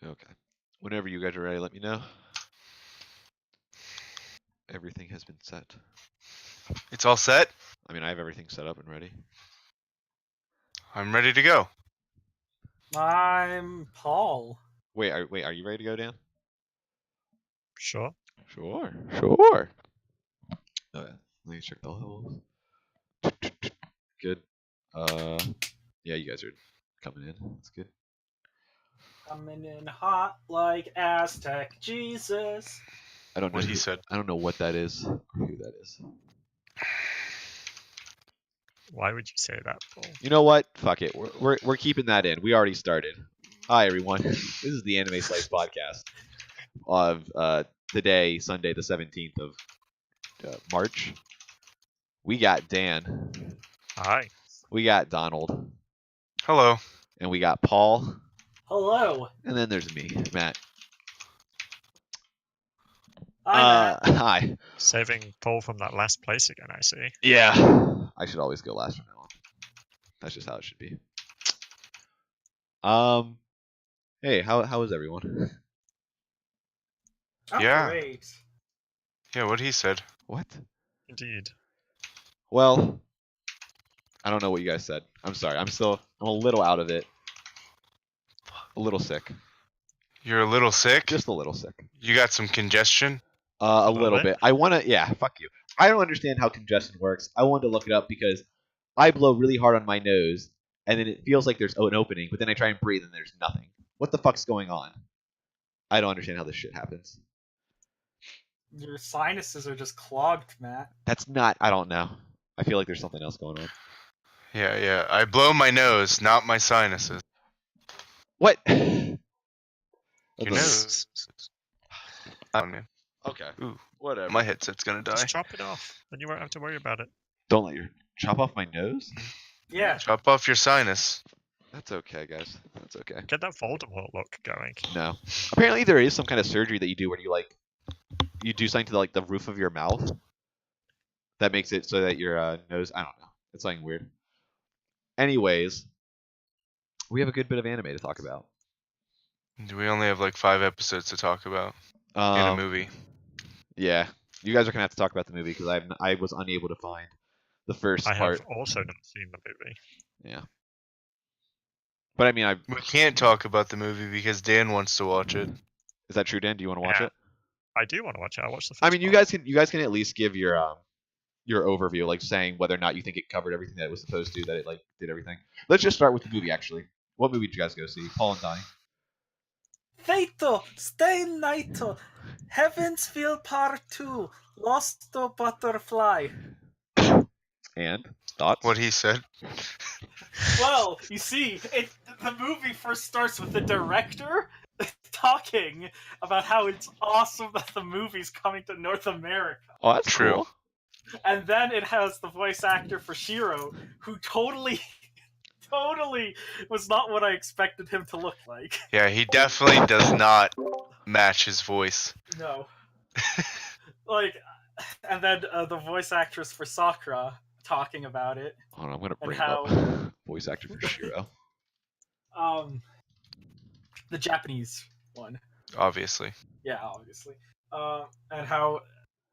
Okay. Whenever you guys are ready, let me know. Everything has been set. It's all set. I mean, I have everything set up and ready. I'm ready to go. I'm Paul. Wait, are you ready to go, Dan? Sure. Sure. Okay. Let me check the levels. Good. Yeah, you guys are coming in. That's good. Coming in hot like Aztec Jesus. I don't know What he said. I don't know what that is or who that is. Why would you say that, Paul? You know what? Fuck it. We're keeping that in. We already started. Hi everyone. This is the Anime Slice podcast of today, Sunday the 17th of March. We got Dan. Hi. We got Donald. Hello. And we got Paul. Hello. And then there's me, Matt. Hi, Matt. Hi. Saving Paul from that last place again, I see. Yeah. I should always go last from now on. That's just how it should be. Hey, how is everyone? I'm Yeah. great. Yeah, what he said. What? Indeed. Well, I don't know what you guys said. I'm sorry. I'm a little out of it. A little sick. You're a little sick. Just a little sick. You got some congestion. A little little bit. bit. I want to, yeah, fuck you. I don't understand how congestion works. I wanted to look it up because I blow really hard on my nose, and then it feels like there's an opening, but then I try and breathe and there's nothing. What the fuck's going on? I don't understand how this shit happens. Your sinuses are just clogged, Matt. That's not, I don't know. I feel like there's something else going on. Yeah. I blow my nose, not my sinuses. What? Your nose. Oh, man. Okay. Ooh, Whatever. my headset's gonna die. Just chop it off, then you won't have to worry about it. Don't let your chop off my nose? Yeah. Chop off your sinus. That's okay, guys. That's okay. Get that Voldemort look going. No. Apparently there is some kind of surgery that you do where you do something to the roof of your mouth that makes it so that your nose, I don't know. It's something weird. Anyways, we have a good bit of anime to talk about. We only have like 5 episodes to talk about in a movie. Yeah. You guys are going to have to talk about the movie because I was unable to find the first I part. have also not seen the movie. Yeah. But I mean, We can't talk about the movie because Dan wants to watch it. is that true, Dan? Do you want to watch Yeah. it? I do want to watch it. I watched the first I mean, you part. guys can at least give your overview, like saying whether or not you think it covered everything that it was supposed to, that it did everything. Let's just start with the movie actually. What movie did you guys go see? Paul and Donnie. Fato, Stay Naito, Heaven's Feel Part 2, Lost the Butterfly. And thoughts? What he said. Well, you see, the movie first starts with the director talking about how it's awesome that the movie's coming to North America. Oh, that's True. cool. And then it has the voice actor for Shiro, who totally was not what I expected him to look like. Yeah, he definitely does not match his voice. No. And then the voice actress for Sakura talking about it. Hold on, I'm gonna And bring how- up voice actor for Shiro. The Japanese one. Obviously. Yeah, obviously. And how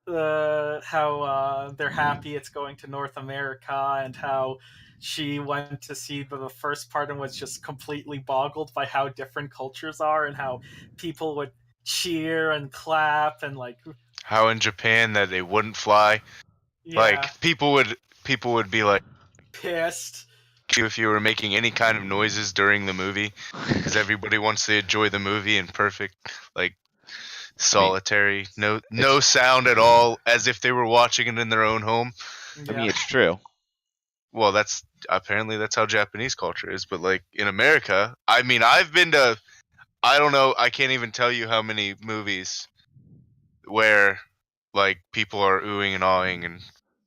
they're happy it's going to North America, and how she went to see the first part and was just completely boggled by how different cultures are, and how people would cheer and clap and How in Japan that they wouldn't fly. yeah, Like people would be like pissed. if you were making any kind of noises during the movie because everybody wants to enjoy the movie in perfect solitary no sound at all as if they were watching it in their own home. Yeah. I mean, it's true. Well, that's how Japanese culture is, but in America, I mean, I've been to I don't know, I can't even tell you how many movies where people are oohing and awing and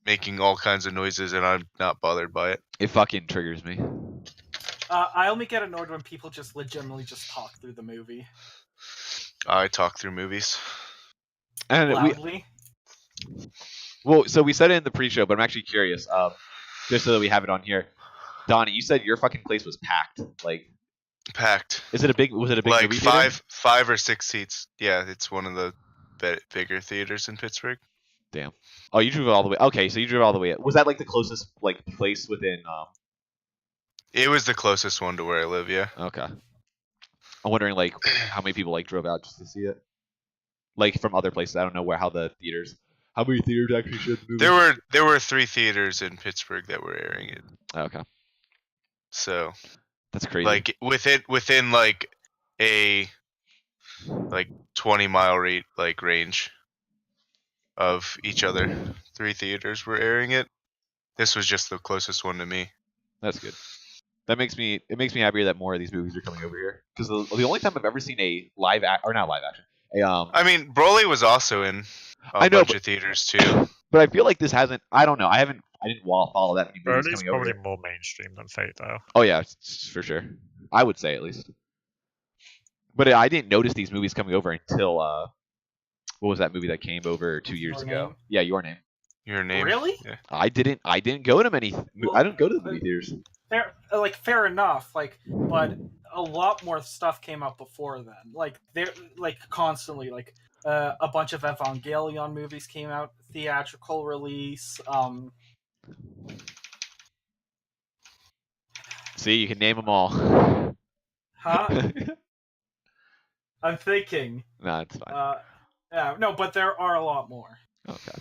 making all kinds of noises and I'm not bothered by it. It fucking triggers me. I only get annoyed when people just legitimately just talk through the movie I talk through movies. And loudly. so we said it in the pre-show, but I'm actually curious. Just so that we have it on here, Donnie, you said your fucking place was packed. Packed. Was it a big movie theater? 5 or 6 seats. Yeah, it's one of the bigger theaters in Pittsburgh. Damn. Oh, you drove all the way. Okay, so you drove all the way. Was that like the closest like place within? It was the closest one to where I live. Yeah. Okay. I'm wondering like how many people like drove out just to see it, like from other places. I don't know how the theaters. How many theaters actually showed the movie? There were 3 theaters in Pittsburgh that were airing it. Okay, So that's crazy. like within like a 20-mile range of each other, 3 theaters were airing it. This was just the closest one to me. That's good. It makes me happier that more of these movies are coming over here. Because the only time I've ever seen a not live action, I mean, Broly was also in a bunch of theaters too. but I feel like this hasn't. I don't know. I didn't follow that many movies Broly's coming over probably here. more mainstream than Fate, though. Oh yeah, for sure. I would say at least. But I didn't notice these movies coming over until what was that movie that came over 2 years Your ago? Name? Yeah, Your Name. Your Name. Really? Yeah. I didn't go to many. I didn't go to the movie theaters. Fair enough. But a lot more stuff came out before then. They're constantly a bunch of Evangelion movies came out, theatrical release. See, you can name them all. Huh? I'm thinking. No, it's fine. Yeah, no, but there are a lot more. Okay.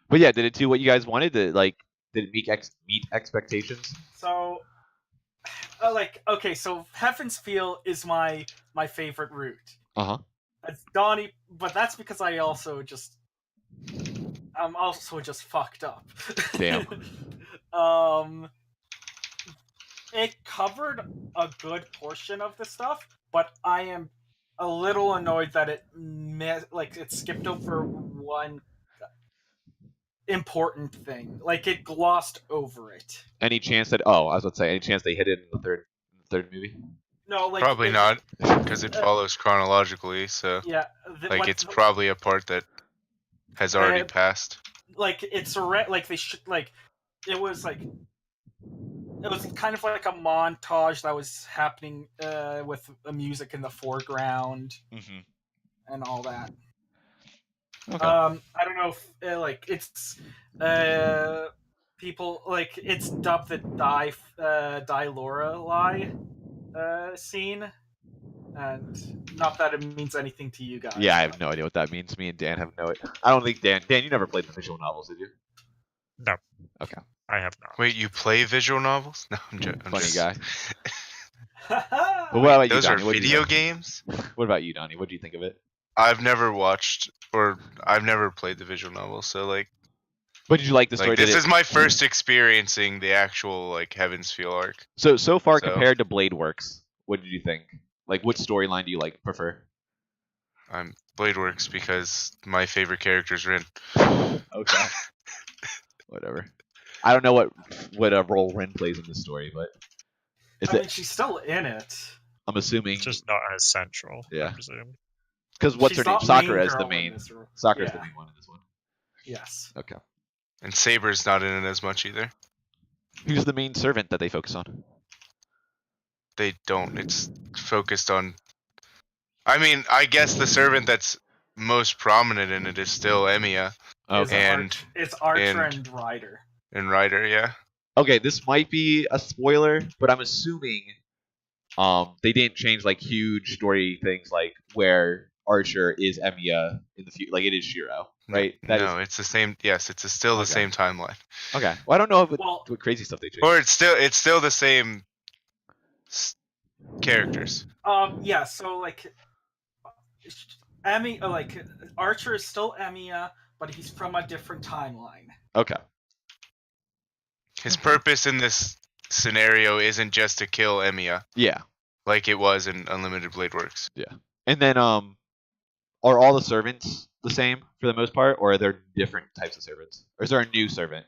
But yeah, did it do what you guys wanted? Did it meet expectations? So, okay, so Heaven's Feel is my favorite route. Uh-huh. It's Donnie, but that's because I'm also just fucked up. Damn. It covered a good portion of the stuff, but I am a little annoyed that it skipped over one important thing. It glossed over it. Any chance that I was about to say any chance they hit it in the third movie? No, Probably not, because it follows chronologically. So Yeah, it's probably a part that has already passed. It's they should it was kind of like a montage that was happening with the music in the foreground and all that. Okay. I don't know if it's people it's dubbed the Die Lorelei scene, and not that it means anything to you guys. Yeah, I have no idea what that means. Me and Dan have no. I don't think Dan, you never played the visual novels, did you? No. Okay. I have not. Wait, you play visual novels? No, I'm joking. Funny guy. But what about you, Those are Donnie? What do you video think? games? What about you, Donnie? What do you think of it? I've never watched or I've never played the visual novel, so But did you like the story? this is my first experiencing the actual Heaven's Feel arc. So far So- compared to Blade Works, what did you think? Which storyline do you prefer? Blade Works because my favorite character's Rin. Okay. Whatever. I don't know what a role Ren plays in this story, but she's still in it. I'm assuming It's just not as central, Yeah. I presume. because what's She's her name? not Sakura main is the girl in main. this room. Sakura's the Yeah. main one in this one. Yes. Okay. And Saber's not in it as much either. Who's the main servant that they focus on? They don't. It's focused on. I mean, I guess the servant that's most prominent in it is still Emiya Okay. It's Archer and- and Ryder. and Ryder. Yeah. Okay, this might be a spoiler, but I'm assuming they didn't change huge story things where Archer is Emiya in the future, it is Shiro, right? No, it's the same. Yes, it's still the Okay. same timeline. Okay. Well, I don't know Well- what crazy stuff they changed. Or it's still the same characters. Yeah, so Archer is still Emiya, but he's from a different timeline. Okay. His purpose in this scenario isn't just to kill Emiya Yeah. like it was in Unlimited Blade Works. And then are all the servants the same for the most part, or are there different types of servants? Or is there a new servant?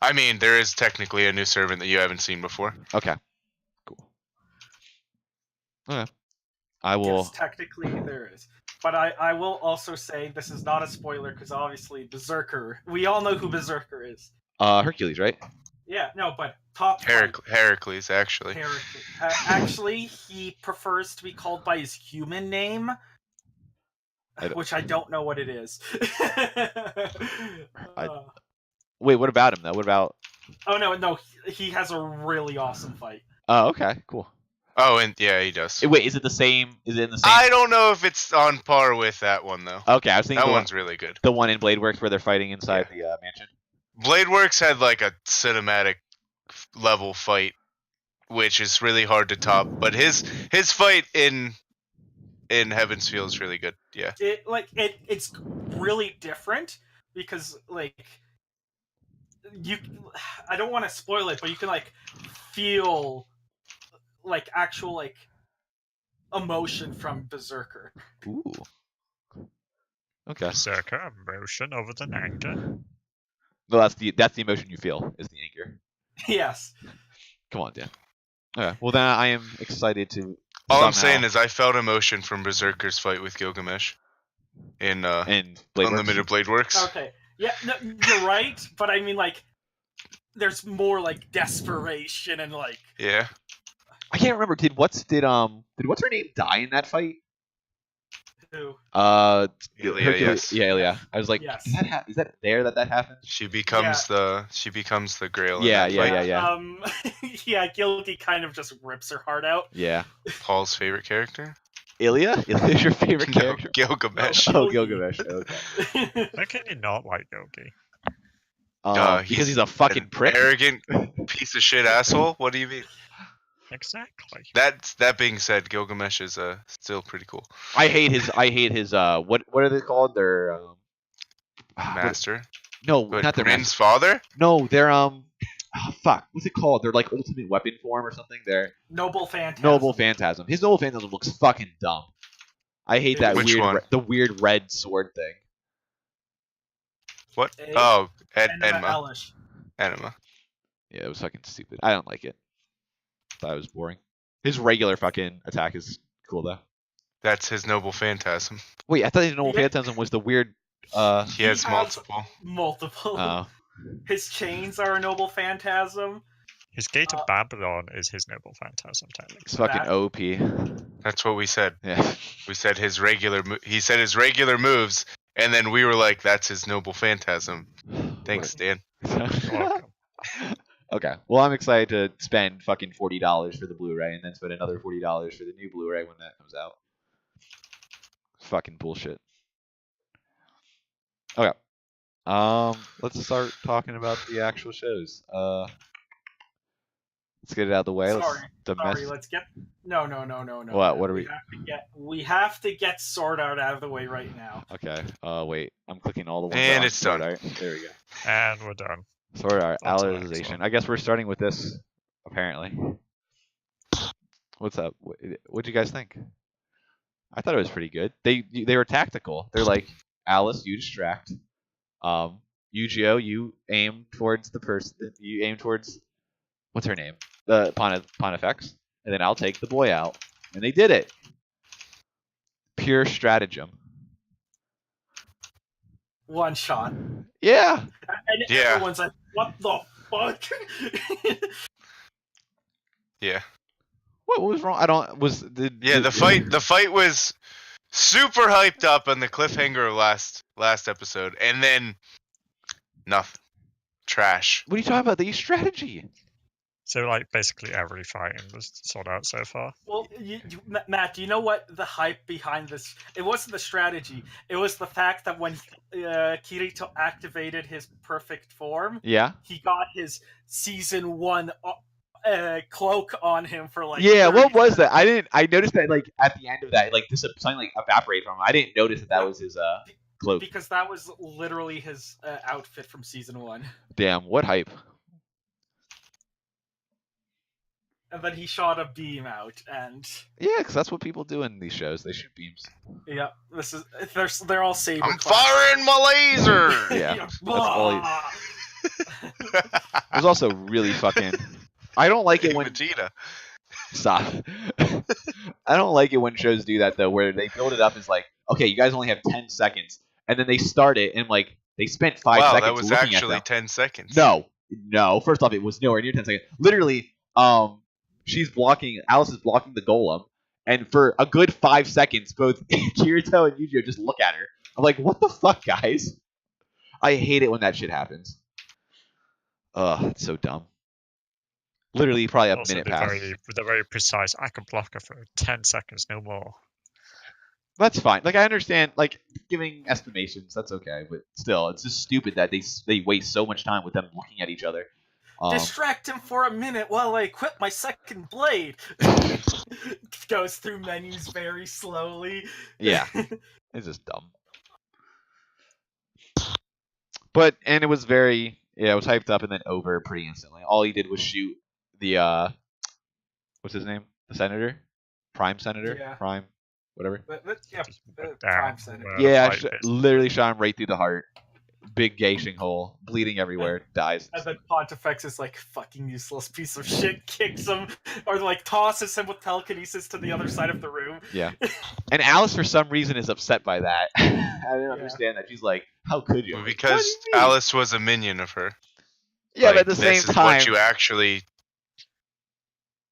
I mean, there is technically a new servant that you haven't seen before. Okay. Cool. Okay. I will. Yes, technically there is. But I will also say this is not a spoiler because obviously Berserker. We all know who Berserker is. Hercules, right? Yeah, no, but top fight, Heracles, actually. Heracles. Actually, he prefers to be called by his human name, which I don't know what it is. Wait, what about him though? What about? Oh no, he has a really awesome fight. Oh, okay, cool. Oh, and yeah, he does. Wait, is it the same? Is it in the same? I don't know if it's on par with that one though. Okay, I was thinking That the one's really good. the one in Blade Works where they're fighting inside the mansion. Blade Works had like a cinematic level fight, which is really hard to top. But his fight in Heaven's Feel is really good. Yeah. It's really different because I don't want to spoil it, but you can feel actual emotion from Berserker. Ooh. Okay. Berserker, emotion over the anger. Well, that's the emotion you feel is the anger. Yes. Come on, Dan. Okay. Well, then I am excited to. All I'm saying is I felt emotion from Berserker's fight with Gilgamesh in Blade Unlimited Blade Works. Okay. Yeah, no, you're right, but I mean there's more desperation and Yeah. I can't remember. Did what's her name die in that fight? who? Ilya, Hercules. yes. Yeah, Ilya. I was like, Yes. is that there that happened? She becomes the Grail. in Yeah, that yeah, fight. Yeah. Gilgy kind of just rips her heart out. Yeah. Paul's favorite character? Ilya? Ilya's your favorite No, character? Gilgamesh. Oh, Gilgamesh. Okay. How can you not like Yogi? Because he's a fucking An prick. arrogant piece of shit asshole. What do you mean? Exactly. That being said, Gilgamesh is still pretty cool. I hate his. What are they called? They're Master. no, But not their Rin's master. father? No, they're fuck. What's it called? They're like ultimate weapon form or something. They're Noble Phantasm. Noble Phantasm. His Noble Phantasm looks fucking dumb. I hate that Which weird one? the weird red sword thing. What? Ed- Oh, Enema Enma. Elish. Enema. Yeah, it was fucking stupid. I don't like it. Thought it was boring. His regular fucking attack is cool though. That's his noble phantasm. Wait, I thought his Noble Yeah. Phantasm was the weird. He has He has- multiple. Multiple. Oh, His chains are a Noble Phantasm. His Gate of Babylon is his Noble Phantasm, technically. it's fucking That- OP. That's what we said. Yeah. We said his regular. He said his regular moves, and then we were like, "That's his noble phantasm." Thanks, Dan. You're welcome. Okay. Well, I'm excited to spend fucking $40 for the Blu-ray and then spend another $40 for the new Blu-ray when that comes out. Fucking bullshit. Okay. Let's start talking about the actual shows. Let's get it out of the way. Sorry, let's get no. What are we- We have to get Sword Art out of the way right now. Okay. Wait. I'm clicking all the ones. And on it's Sword done. Art. There we go. And we're done. Sword Art That's the Alicization. next one. I guess we're starting with this. Apparently. What's up? What'd you guys think? I thought it was pretty good. They were tactical. They're like, Alice, you distract. Yu-Gi-Oh, you aim towards the person. You aim towards what's her name? The Pontifex, and then I'll take the boy out. And they did it. Pure stratagem. One shot. Yeah. And Yeah. everyone's like, what the fuck? Yeah. What was wrong? I don't. Yeah. The fight was super hyped up on the cliffhanger of last episode, and then nothing. Trash. What are you talking about? They use strategy. So, like, basically every fighting was sold out so far. Well, Matt, do you know what the hype behind this? It wasn't the strategy. It was the fact that when Kirito activated his perfect form, Yeah. he got his season 1 cloak on him for Yeah, 30 what was minutes. that? I noticed that at the end of that, this something evaporated from him. I didn't notice that was his cloak. Because that was literally his outfit from season 1. Damn, what hype. And then he shot a beam out, and Yeah, because that's what people do in these shows. They shoot beams. yeah, they're all saber. I'm firing my laser. Yeah, Yeah. that's all It was also really fucking. I don't like it when Vegeta. stop. I don't like it when shows do that though, where they build it up as like, okay, you guys only have 10 seconds, and then they start it and they spent 5 Wow, seconds that was looking actually at them. 10 seconds. No, No, first off, it was nowhere near 10 seconds. Literally, Alice is blocking the golem, and for a good 5 seconds, both Kirito and Yujiro just look at her. I'm like, what the fuck, guys? I hate it when that shit happens. Ugh, it's so dumb. Literally, probably a Also, minute they're passed. very precise. I can block her for 10 seconds, no more. That's fine. Like, I understand, like, giving estimations, that's okay. But still, it's just stupid that they waste so much time with them looking at each other. Distract him for a minute while I equip my second blade. Goes through menus very slowly. Yeah. It's just dumb. But, and it was very, it was hyped up and then over pretty instantly. All he did was shoot the, what's his name? The senator? Prime senator? Yeah. Prime, whatever. Yeah, Just went Prime down, Senator. Yeah, right bit. literally shot him right through the heart. Big gashing hole, bleeding everywhere, dies. And then Pontifex is like, fucking useless piece of shit, kicks him, or like tosses him with telekinesis to the other side of the room. Yeah. And Alice, for some reason, is upset by that. I didn't understand that. She's like, how could you? I'm like, Because what do you mean? Alice was a minion of her. Yeah, Like, but at the same this is time, what you actually.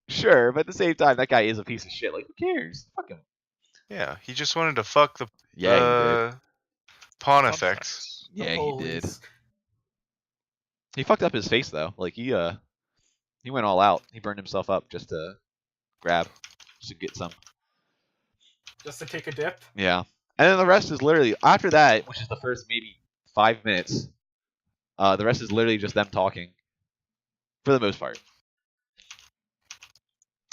sure, but at the same time, that guy is a piece of shit. Like, who cares? Fuck him. Yeah, he just wanted to fuck the Yeah, Pontifex. he did. Yeah, he did. Police. He fucked up his face though. Like he went all out. He burned himself up just to grab, just to get some. Just to take a dip. Yeah. And then the rest is literally after that, which is the first maybe 5 minutes. The rest is literally just them talking, for the most part.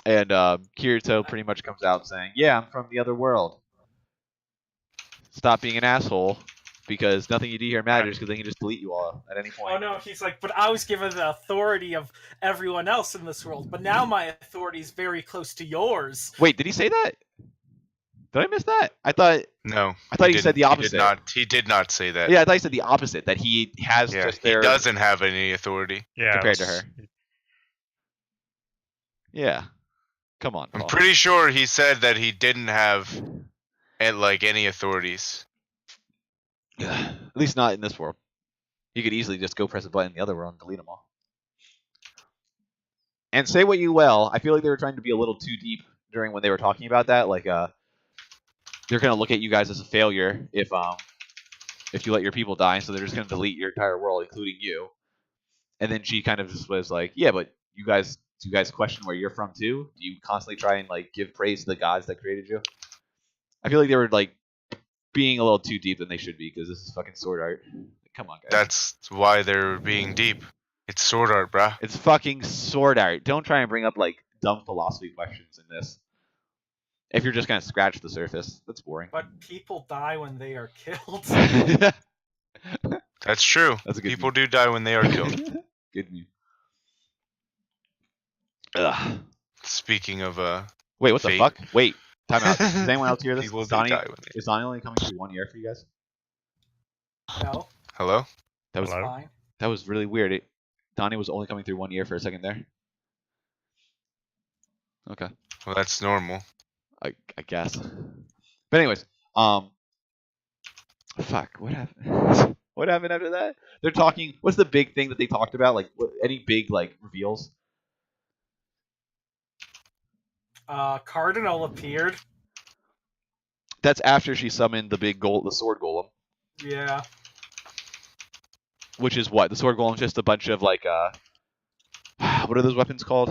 And Kirito pretty much comes out saying, "Yeah, I'm from the other world. Stop being an asshole, because nothing you do here matters, because they can just delete you all at any point." Oh no, he's like, but I was given the authority of everyone else in this world, but now my authority is very close to yours. Wait, did he say that? Did I miss that? I thought No. he said the opposite. He did not say that. Yeah, I thought he said the opposite. That he has Yeah, just he their doesn't have any authority. Yeah, compared to it's- her. Yeah. Come on. I'm Paul. pretty sure he said that he didn't have any authorities. At least not in this world. You could easily just go press a button in the other world and delete them all. And say what you will, I feel like they were trying to be a little too deep during when they were talking about that. Like, they're gonna look at you guys as a failure if you let your people die, so they're just gonna delete your entire world, including you. And then she kind of just was like, "Yeah, but do you guys question where you're from too? Do you constantly try and like give praise to the gods that created you?" I feel like they were like being a little too deep than they should be, because this is fucking Sword Art. Come on, guys. That's why they're being deep. It's sword art, bruh. It's fucking Sword Art. Don't try and bring up like dumb philosophy questions in this. If you're just gonna scratch the surface, that's boring. But people die when they are killed. That's true. That's a good People do die when they are killed. Good meme. Ugh. Speaking of Wait, what the Fate. fuck? Wait, time out. Does anyone else hear this? people Is do Donnie, die when they. is Donnie only coming through 1 year for you guys? No, Hello? That was Hello? fine. that was really weird. Donnie was only coming through 1 year for a second there. Okay. Well, that's normal. I guess. But anyways, fuck, what happened? What happened after that? They're talking. What's the big thing that they talked about? Like, any big like reveals? Cardinal appeared. That's after she summoned the the sword golem, Yeah. which is what the sword golem is just a bunch of like what are those weapons called?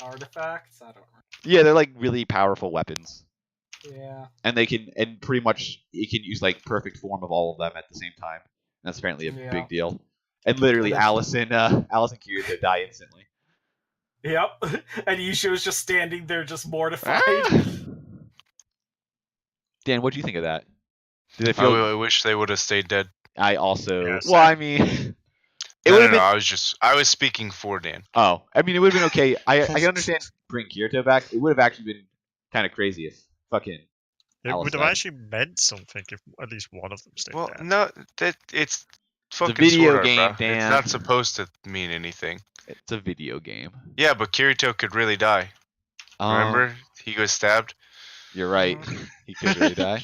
Artifacts? I don't know. Yeah, they're like really powerful weapons. Yeah. And they can, and pretty much it can use like perfect form of all of them at the same time. And that's apparently a Yeah. big deal. And literally, And Alice and Kirito die instantly. Yep. And Yusha was just standing there, just mortified. Dan, what do you think of that? Did it I feel? really wish they would have stayed dead. I also. Yes. Well, I mean, it No, would no, have no. been. I was speaking for Dan. Oh, I mean, it would have been okay. I can understand bring Kirito back. It would have actually been kind of crazy if fucking. It Alice would have died. actually meant something if at least one of them stayed Well, dead. no, it's fucking video Sword Art, game, bro. Dan. It's not supposed to mean anything. It's a video game. Yeah, but Kirito could really die. Remember? He was stabbed. You're right. He could really die.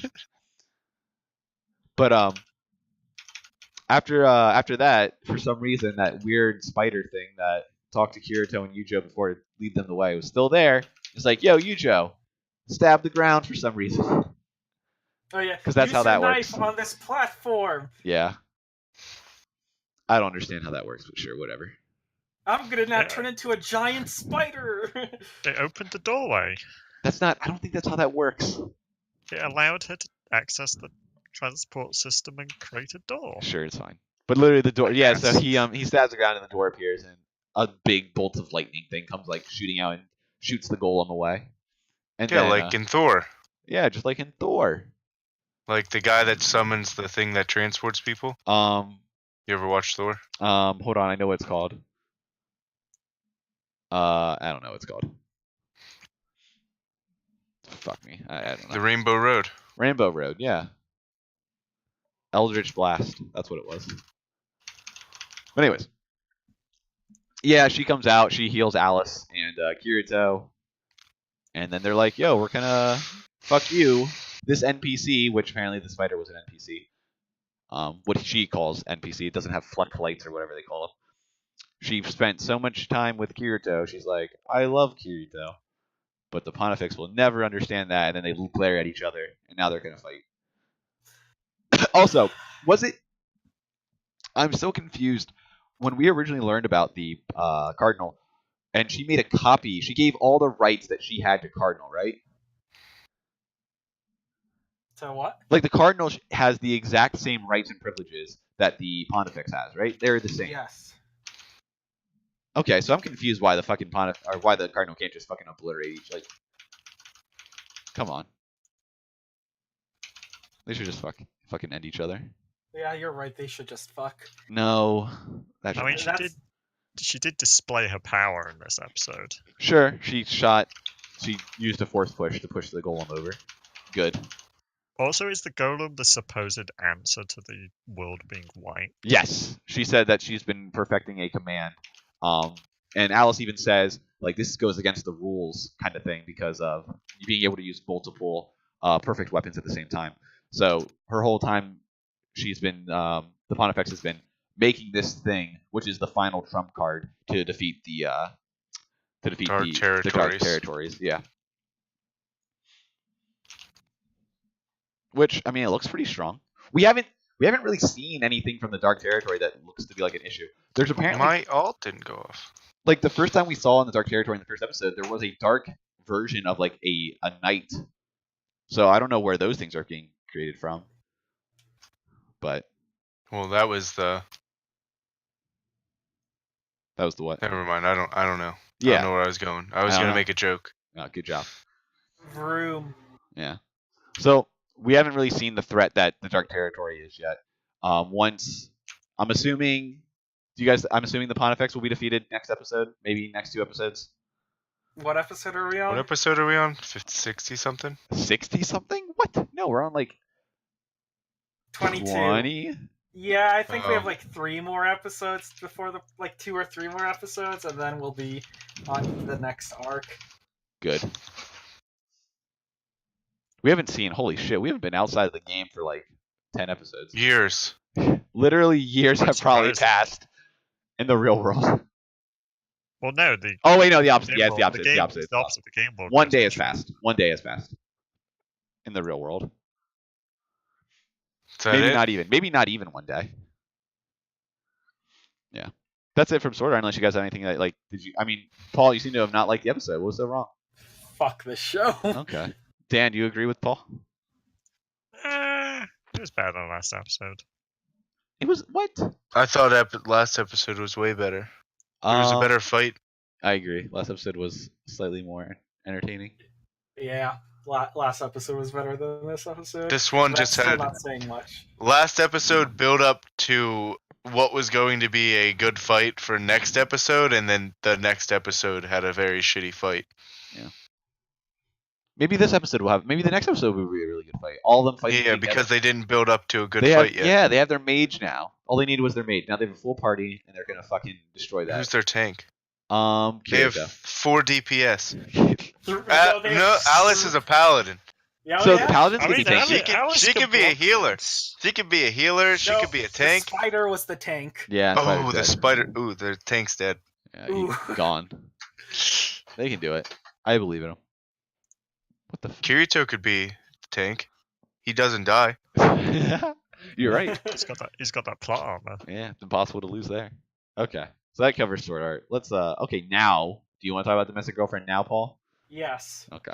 But after that, for some reason, that weird spider thing that talked to Kirito and Yujo before to lead them the way was still there. It's like, yo, Yujo, stab the ground for some reason. Oh yeah, 'Cause that's use how that your works. knife on this platform. Yeah. I don't understand how that works, but sure, whatever. I'm gonna now Yeah. turn into a giant spider. They opened the doorway. That's not. I don't think that's how that works. It allowed her to access the transport system and create a door. Sure, it's fine. But literally, the door. I Yeah. So guess. he stabs the ground and the door appears, and a big bolt of lightning thing comes like shooting out and shoots the goal on the way. And Yeah, then, like in Thor. yeah, just like in Thor. Like the guy that summons the thing that transports people. You ever watch Thor? Hold on, I know what it's called. I don't know what it's called. Fuck me, I don't know. The Rainbow Road. Rainbow Road, yeah. Eldritch Blast, that's what it was. But anyways, yeah, she comes out, she heals Alice and Kirito, and then they're like, "Yo, we're gonna fuck you." This NPC, which apparently the spider was an NPC, what she calls NPC, it doesn't have floodlights or whatever they call them. She spent so much time with Kirito, she's like, "I love Kirito," but the Pontifex will never understand that, and then they glare at each other, and now they're gonna fight. Also, was it? I'm so confused. When we originally learned about the Cardinal, and she made a copy, she gave all the rights that she had to Cardinal, right? So what? Like the Cardinal has the exact same rights and privileges that the Pontifex has, right? They're the same. Yes. Okay, so I'm confused why the fucking or why the Cardinal can't just fucking obliterate each. Like, come on. They should just fucking end each other. Yeah, you're right. They should just fuck. No, that I mean, should she did display her power in this episode. Sure, she used a force push to push the golem over. Good. Also, is the golem the supposed answer to the world being white? Yes, she said that she's been perfecting a command. And Alice even says, like, this goes against the rules kind of thing because of being able to use multiple perfect weapons at the same time. So her whole time, she's been, the Pontifex has been making this thing, which is the final trump card to defeat the Dark the Dark Territories. Yeah. Which, I mean, it looks pretty strong. We haven't really seen anything from the Dark Territory that looks to be like an issue. There's apparently My alt didn't go off. like the first time we saw in the Dark Territory in the first episode, there was a dark version of like a knight. So I don't know where those things are being created from. But Well, that was the. that was the what? Never mind. I don't know. I Yeah. don't know where I was going. I was I don't gonna know. make a joke. Oh, good job. Vroom. Yeah. So we haven't really seen the threat that the Dark Territory is yet. Once I'm assuming, I'm assuming the Pontifex will be defeated next episode, maybe next 2 episodes. What episode are we on? What episode are we on? 60 something? 60 something? What? No, we're on like 22. 20. Yeah, I think we have Oh. like 3 more episodes before the 2 or 3 more episodes, and then we'll be on the next arc. Good. We haven't seen. Holy shit! We haven't been outside of the game for like 10 episodes. Years. Literally years I'm have probably surprised. passed in the real world. Well, no, the Oh wait, no, the opposite. game Yeah, it's the world- opposite. game- It's the opposite. it's the opposite. The game world. One goes day has much passed. One day has passed in the real world. Is that Maybe it? not even. Maybe not even one day. Yeah, that's it from Sword Art. Unless you guys have anything that like, did you? I mean, Paul, you seem to have not liked the episode. What was so wrong? Fuck the show. Okay, Dan, do you agree with Paul? It was better than the last episode. It was what? I thought last episode was way better. There was a better fight. I agree. Last episode was slightly more entertaining. Yeah, last episode was better than this episode. This one But just I'm still had not saying much. last episode build up to what was going to be a good fight for next episode, and then the next episode had a very shitty fight. Maybe this episode will have. Maybe the next episode will be a really good fight. All of them fighting. Yeah, together. because they didn't build up to a good they fight have, yet. Yeah, they have their mage now. All they needed was their mage. Now they have a full party, and they're gonna fucking destroy that. Who's their tank? They have Kirito. 4 DPS. No, they have No, Alice is a paladin. Yeah, So yeah. Paladins I can be mean, tanky. She could be a healer. She could be a healer. She No, could be a tank. The spider was the tank. Yeah. Oh, Spider's the dead. spider. Ooh, the tank's dead. Yeah, Ooh. he's gone. They can do it. I believe in them. What the? Kirito could be the tank. He doesn't die. You're right. He's got that plot armor. Yeah, it's impossible to lose there. Okay, so that covers Sword Art. Let's Okay, now, do you want to talk about Domestic Girlfriend now, Paul? Yes. Okay.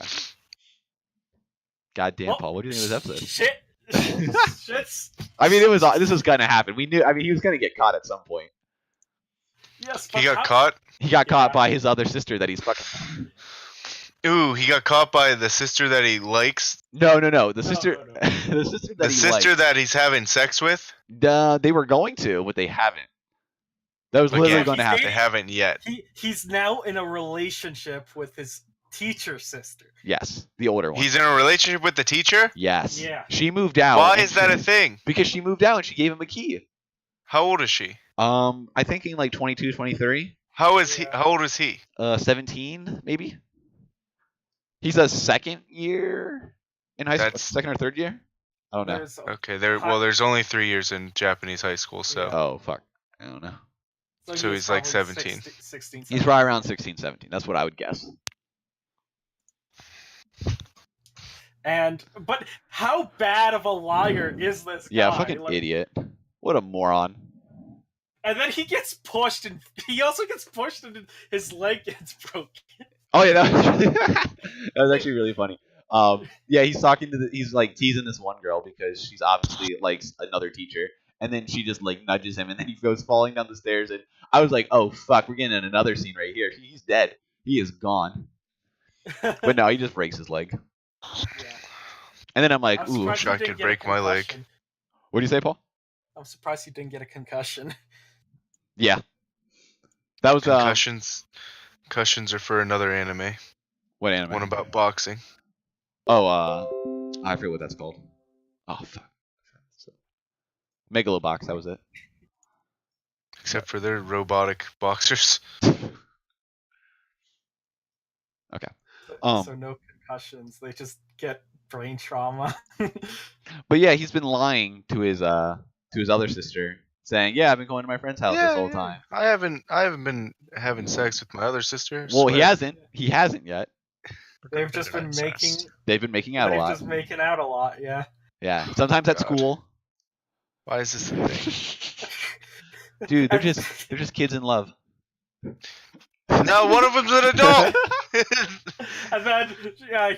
God damn, Well, Paul, what do you think of this episode? Shit. Shit's. I mean, this was gonna happen. We knew. I mean, he was gonna get caught at some point. Yes. He got caught. He got caught Yeah. by his other sister that he's fucking. Ooh, he got caught by the sister that he likes. No. The sister. no. The sister that The he sister likes. that he's having sex with. They were going to, but they haven't. That was But literally yeah, going to he's happen. They haven't yet. He's now in a relationship with his teacher sister. Yes, the older one. He's in a relationship with the teacher. Yes. Yeah. She moved out. Why and is that a thing? Because she moved out and she gave him a key. How old is she? I think in like 22, 23. How is he? Yeah. How old is he? 17 maybe. He's a second year in high school. That's- Second or third year? I don't know. There's Okay, there's only 3 years in Japanese high school, so Oh fuck. I don't know. So he's like probably 17. 16, He's 17. probably around 16, 17. That's what I would guess. But how bad of a liar is this guy? Yeah, fucking Like, idiot. What a moron. And then he gets pushed, and he also gets pushed, and his leg gets broken. Oh yeah, that was, that was actually really funny. Yeah, he's talking to he's like teasing this one girl because she's obviously like another teacher, and then she just like nudges him, and then he goes falling down the stairs, and I was like, oh fuck, we're getting another scene right here. He's dead. He is gone. But no, he just breaks his leg, Yeah. and then I'm like, I'm ooh, surprised wish I he didn't could get a break my leg. concussion. what do you say, Paul? I'm surprised he didn't get a concussion. Yeah, that was concussions are for another anime. what anime? One about boxing. Oh, I forget what that's called. Oh fuck, Megalobox. That was it. Except for their robotic boxers. Um, So no concussions. They just get brain trauma. But yeah, he's been lying to his other sister, saying, "Yeah, I've been going to my friend's house this whole time." I haven't been having sex with my other sister. Well, he swear. hasn't. He hasn't yet. They've just been making. They've been making out a They've lot. just making out a lot. Yeah. Yeah, sometimes at God. school. Why is this a thing? Dude, they're just kids in love. No, one of them's an adult. And then yeah,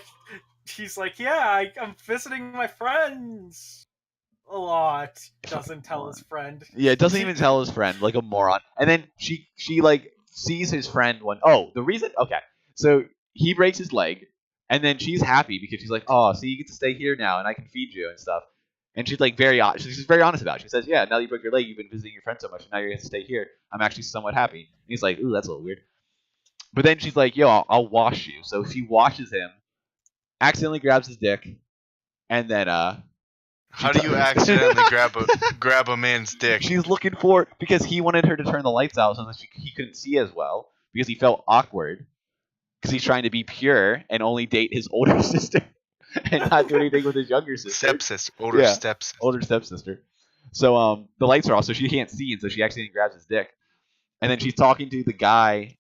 he's like, "Yeah, I'm visiting my friends a lot." Doesn't tell his friend. Yeah, it doesn't even tell his friend, like a moron. And then she like sees his friend one. Oh, the reason. Okay, so he breaks his leg, and then she's happy because she's like, "Oh, so you get to stay here now, and I can feed you and stuff." And she's like she's very honest about it. She says, "Yeah, now that you broke your leg, you've been visiting your friend so much, and now you're gonna stay here. I'm actually somewhat happy." And he's like, "Ooh, that's a little weird." But then she's like, "Yo, I'll wash you." So she washes him, accidentally grabs his dick, and then How do you accidentally grab a man's dick? she's looking for because he wanted her to turn the lights out so that he couldn't see as well because he felt awkward because he's trying to be pure and only date his older sister and not do anything with his younger sister, Stepsister, older Yeah. stepsister. older stepsister. So the lights are off, so she can't see, and so she accidentally grabs his dick. And then she's talking to the guy,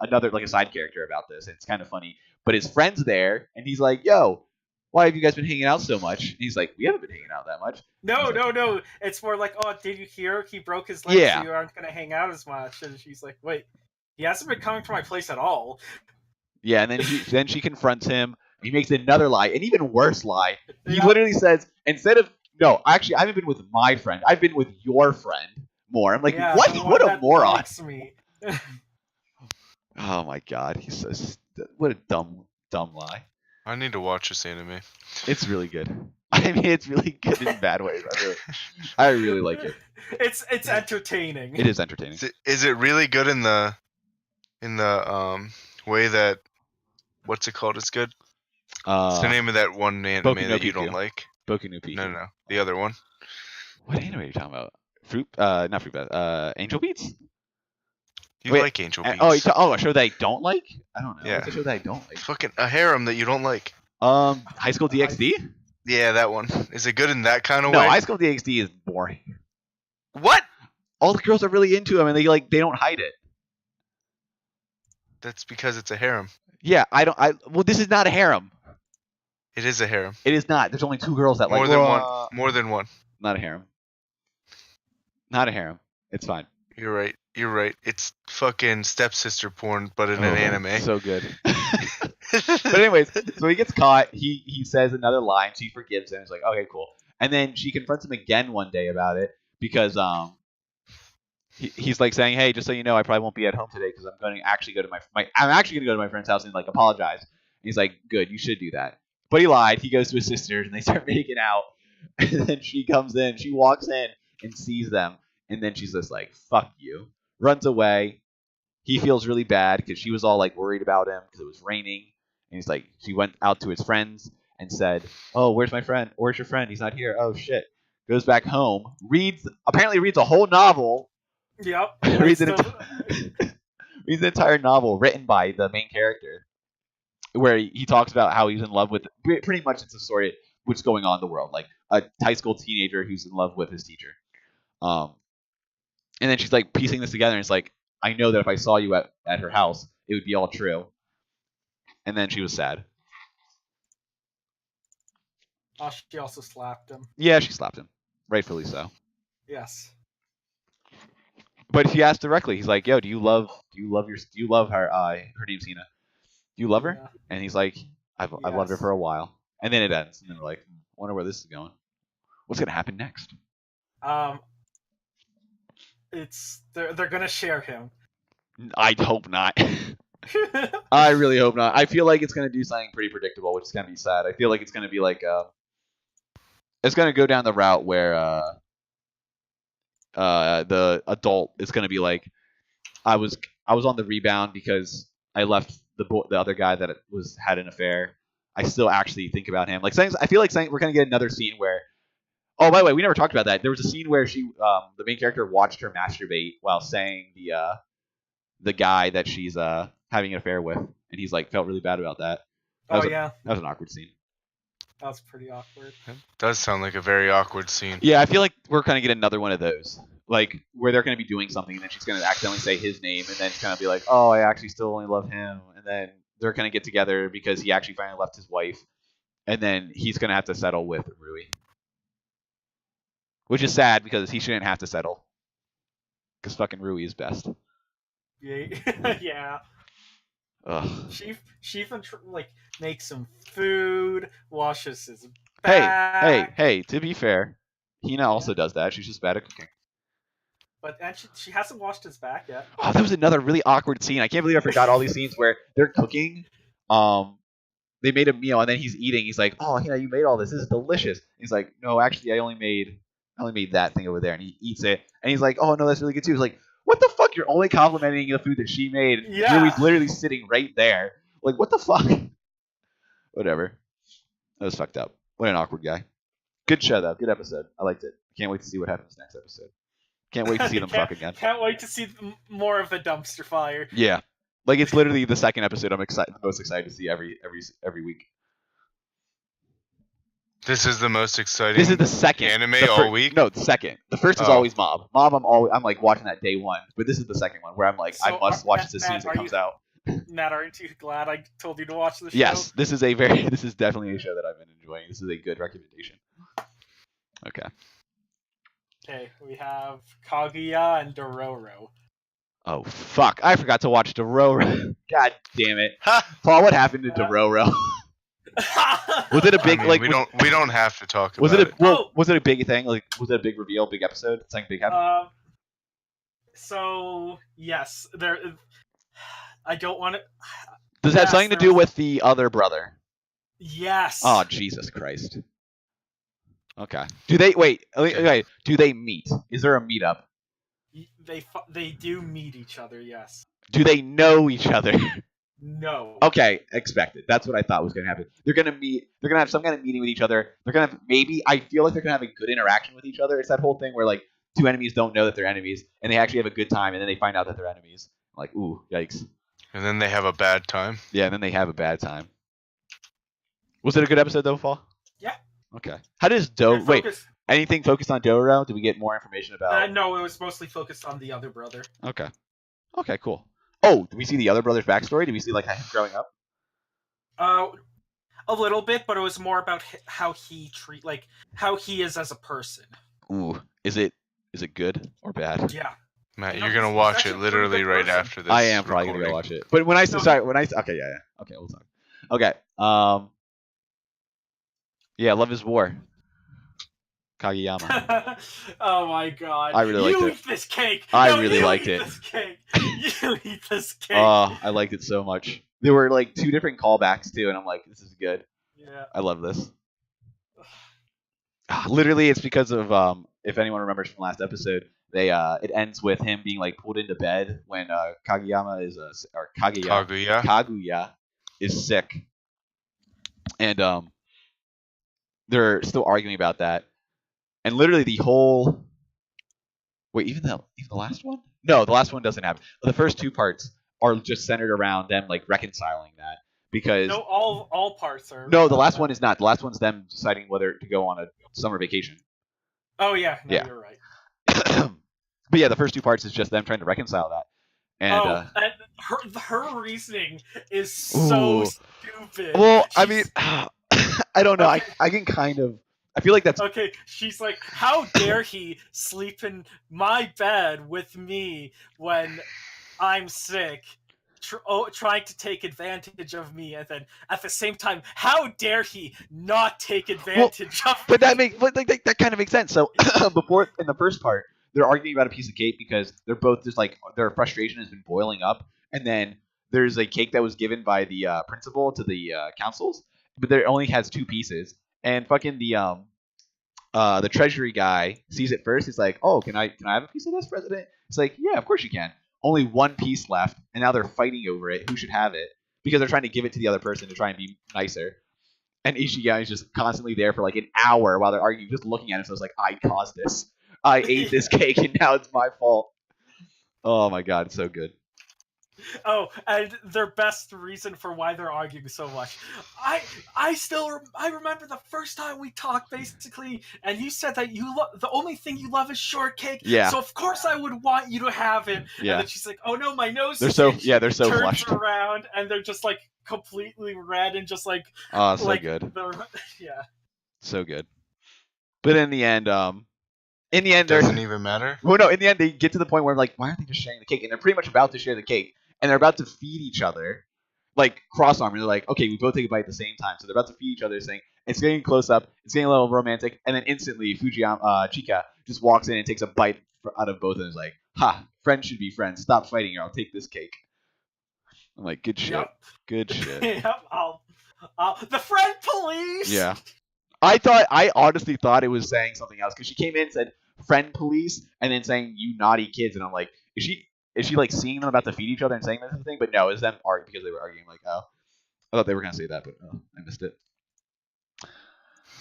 another like a side character about this, and it's kind of funny. But his friend's there, and he's like, "Yo, why have you guys been hanging out so much?" And he's like, "We haven't been hanging out that much." No. It's more like, "Oh, did you hear? He broke his leg, Yeah. so you aren't gonna hang out as much." And she's like, "Wait, he hasn't been coming to my place at all." Yeah, and then she confronts him. He makes another lie, an even worse lie. He Yeah. literally says, instead of no, actually, I haven't been with my friend. I've been with your friend more. I'm like, Yeah, what? the one What a that moron! likes me. Oh my god, he's so what a dumb lie. I need to watch this anime. It's really good. I mean, it's really good in bad ways. I really like it. It's entertaining. It is entertaining. Is it really good in the way that what's it called? It's good. What's the name of that one anime Boku no that you Pico. don't like? Boku no Pico. No, the other one. What anime are you talking about? Not Fruit Bat. Angel Beats? You Wait, like Angel Uh, Beats? Oh, a show that I don't like? I don't know. Yeah. What's a show that I don't like? Fucking a harem that you don't like. High School DxD? Yeah, that one. Is it good in that kind of No, way? High School DxD is boring. What? All the girls are really into him, and they don't hide it. That's because it's a harem. Yeah, well, this is not a harem. It is a harem. It is not. There's only 2 girls that More like. than "Whoa." one. More than one. Not a harem. Not a harem. It's fine. You're right. You're right. It's fucking stepsister porn, but in an anime. So good. But anyways, so he gets caught. He says another line. She forgives him. He's like, okay, cool. And then she confronts him again one day about it because he's like saying, hey, just so you know, I probably won't be at home today because I'm going to actually go to my friend's house and like apologize. And he's like, good, you should do that. But he lied. He goes to his sisters and they start making out. And then she comes in. She walks in and sees them. And then she's just like, fuck you. Runs away. He feels really bad because she was all like worried about him because it was raining. And he's like, she went out to his friends and said, oh, where's my friend? Where's your friend? He's not here. Oh, shit. Goes back home. Apparently reads a whole novel. Yep. reads an entire novel written by the main character where he talks about how he's in love with, pretty much it's a story of what's going on in the world, like a high school teenager who's in love with his teacher. And then she's like piecing this together and it's like, I know that if I saw you at her house, it would be all true. And then she was sad. Oh, she also slapped him. Yeah, she slapped him. Rightfully so. Yes. But she asked directly, he's like, yo, do you love her? Her name's Hina. Do you love her? Yeah. And he's like, I've loved her Yes. for a while. And then it ends. And then we're like, I wonder where this is going. What's going to happen next? They're gonna share him. I hope not. I really hope not. I feel like it's going to do something pretty predictable, which is going to be sad. I feel like it's going to be like, it's going to go down the route where the adult is going to be like, I was on the rebound because I left the other guy that had an affair. I still actually think about him. Like, I feel like we're going to get another scene where. Oh, by the way, we never talked about that. There was a scene where the main character watched her masturbate while saying the guy that she's having an affair with, and he's like felt really bad about that. Yeah. That was an awkward scene. That was pretty awkward. Does sound like a very awkward scene. Yeah, I feel like we're gonna get another one of those, like where they're gonna be doing something, and then she's gonna accidentally say his name, and then it's gonna be like, oh, I actually still only love him, and then they're gonna get together because he actually finally left his wife, and then he's gonna have to settle with Rui, which is sad because he shouldn't have to settle, because fucking Rui is best. Yeah. Yeah. Ugh. She even like makes him food, washes his Hey, back. hey! To be fair, Hina also does that. She's just bad at cooking. And she hasn't washed his back yet. Oh, that was another really awkward scene. I can't believe I forgot all these scenes where they're cooking. They made a meal and then he's eating. He's like, "Oh, Hina, you made all this. This is delicious." He's like, "No, actually, I only made that thing over there." And he eats it, and he's like, "Oh no, that's really good too." He's like, "What the fuck? You're only complimenting the food that she made. Yeah. Rui's literally sitting right there. Like, what the fuck?" Whatever. That was fucked up. What an awkward guy. Good show though. Good episode. I liked it. Can't wait to see what happens next episode. Can't wait to see them fuck again. Can't wait to see more of the dumpster fire. Yeah, like it's literally the second episode I'm most excited to see every week. This is the most exciting. This is the second anime the all week? No, the second. The first is Oh. always Mob. Mob, I'm like watching that day one, but this is the second one where I'm like, I So, must watch Matt, this as soon as it comes out. Matt, aren't you glad I told you to watch the show? Yes, this is definitely a show that I've been enjoying. This is a good recommendation. Okay. Okay, we have Kaguya and Dororo. Oh fuck! I forgot to watch Dororo. God damn it, Ha! Paul. What happened to Dororo? Was it a big I mean, like? we don't have to talk about Was it a it. well? Was it a big thing? Like, was it a big reveal, big episode? Something big happened? So yes, there. I don't want to. Does that have yes, something to there do was- with the other brother? Yes. Oh Jesus Christ! Okay. Do they wait? Okay. Do they meet? Is there a meetup? They do meet each other. Yes. Do they know each other? No. Okay, expected. That's what I thought was going to happen. They're going to meet. They're going to have some kind of meeting with each other. They're going to have maybe. I feel like they're going to have a good interaction with each other. It's that whole thing where like two enemies don't know that they're enemies, and they actually have a good time, and then they find out that they're enemies. Like, ooh, yikes. And then they have a bad time. Yeah, and then they have a bad time. Was it a good episode though, Fall? Yeah. Okay. How does Do? It Wait, focused- anything focused on Dororo? Did we get more information about? no, it was mostly focused on the other brother. Okay. Okay, cool. Oh, did we see the other brother's backstory? Did we see like him growing up? A little bit, but it was more about how he how he is as a person. Ooh, is it good or bad? Yeah. Matt, You know, you're gonna he's watch actually it a pretty literally good right person. after this. I am probably gonna go recording. watch it. But when I No, sorry, when I okay, yeah. Okay, we'll talk. Okay. Yeah, Love is War. Kageyama. Oh my god. I really liked you it. eat this cake. I No, really you liked eat it. This cake. You eat this cake. Oh, I liked it so much. There were like 2 different callbacks too, and I'm like, this is good. Yeah. I love this. Literally, it's because of if anyone remembers from last episode, they it ends with him being like pulled into bed when Kageyama is or Kaguya. Kaguya is sick, and they're still arguing about that, and literally the whole even the last one? No, the last one doesn't happen. The first 2 parts are just centered around them like reconciling that because No, all parts are. no, the last one is not. The last one's them deciding whether to go on a summer vacation. Oh yeah. No, Yeah. You're right. But yeah, the first 2 parts is just them trying to reconcile that. And and her reasoning is so Ooh. stupid. well, I mean, She's- I don't know. Okay. I can kind of. I feel like that's Okay, she's like, how dare he sleep in my bed with me when I'm sick, trying to take advantage of me, and then at the same time, how dare he not take advantage of me? But that kind of makes sense. So before in the first part, they're arguing about a piece of cake because they're both just like their frustration has been boiling up, and then there's a cake that was given by the principal to the councils, but there only has 2 pieces, and fucking the treasury guy sees it first. He's like, "Oh, can I have a piece of this, President?" It's like, "Yeah, of course you can." Only 1 piece left, and now they're fighting over it. Who should have it? Because they're trying to give it to the other person to try and be nicer. And Ishigami is just constantly there for like an hour while they're arguing, just looking at it. So it's like, I caused this. I ate this cake, and now it's my fault. Oh my god, it's so good. Oh, and their best reason for why they're arguing so much. I remember the first time we talked, basically, and you said that the only thing you love is shortcake. Yeah. So of course I would want you to have it. Yeah. And then she's like, "Oh no, my nose." They're is so itchy." they're so Turns flushed. around, and they're just like completely red and just like Oh, so like good, yeah. so good. But in the end, they're Doesn't even matter. well, no. In the end, they get to the point where like, why aren't they just sharing the cake? And they're pretty much about to share the cake, and they're about to feed each other, like cross arm. And they're like, okay, we both take a bite at the same time. So they're about to feed each other, saying it's getting close up, it's getting a little romantic, and then instantly Chika just walks in and takes a bite out of both, and is like, "Ha, friends should be friends. Stop fighting, or I'll take this cake." I'm like, good shit, Yep. good shit. Yep. The friend police. Yeah. I honestly thought it was saying something else because she came in and said friend police and then saying you naughty kids, and I'm like, is she like seeing them about to feed each other and saying that thing? But no, it was them arguing because they were arguing. Like, oh, I thought they were gonna say that, but I missed it.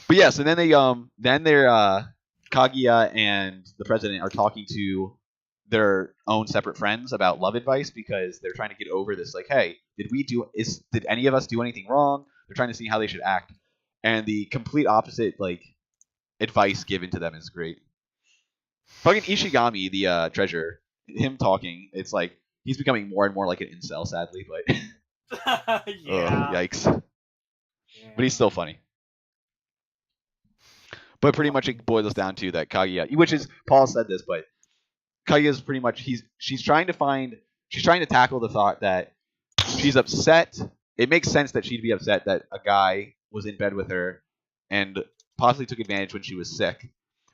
But yeah, so then they're Kaguya and the president are talking to their own separate friends about love advice because they're trying to get over this. Like, hey, did any of us do anything wrong? They're trying to see how they should act. And the complete opposite, like, advice given to them is great. Fucking Ishigami, the treasurer, him talking, it's like he's becoming more and more like an incel, sadly. But Yeah. yikes. But he's still funny. But pretty much it boils down to that Kaguya, which is Paul said this, but Kaguya is pretty much she's trying to tackle the thought that she's upset. It makes sense that she'd be upset that a guy was in bed with her and possibly took advantage when she was sick.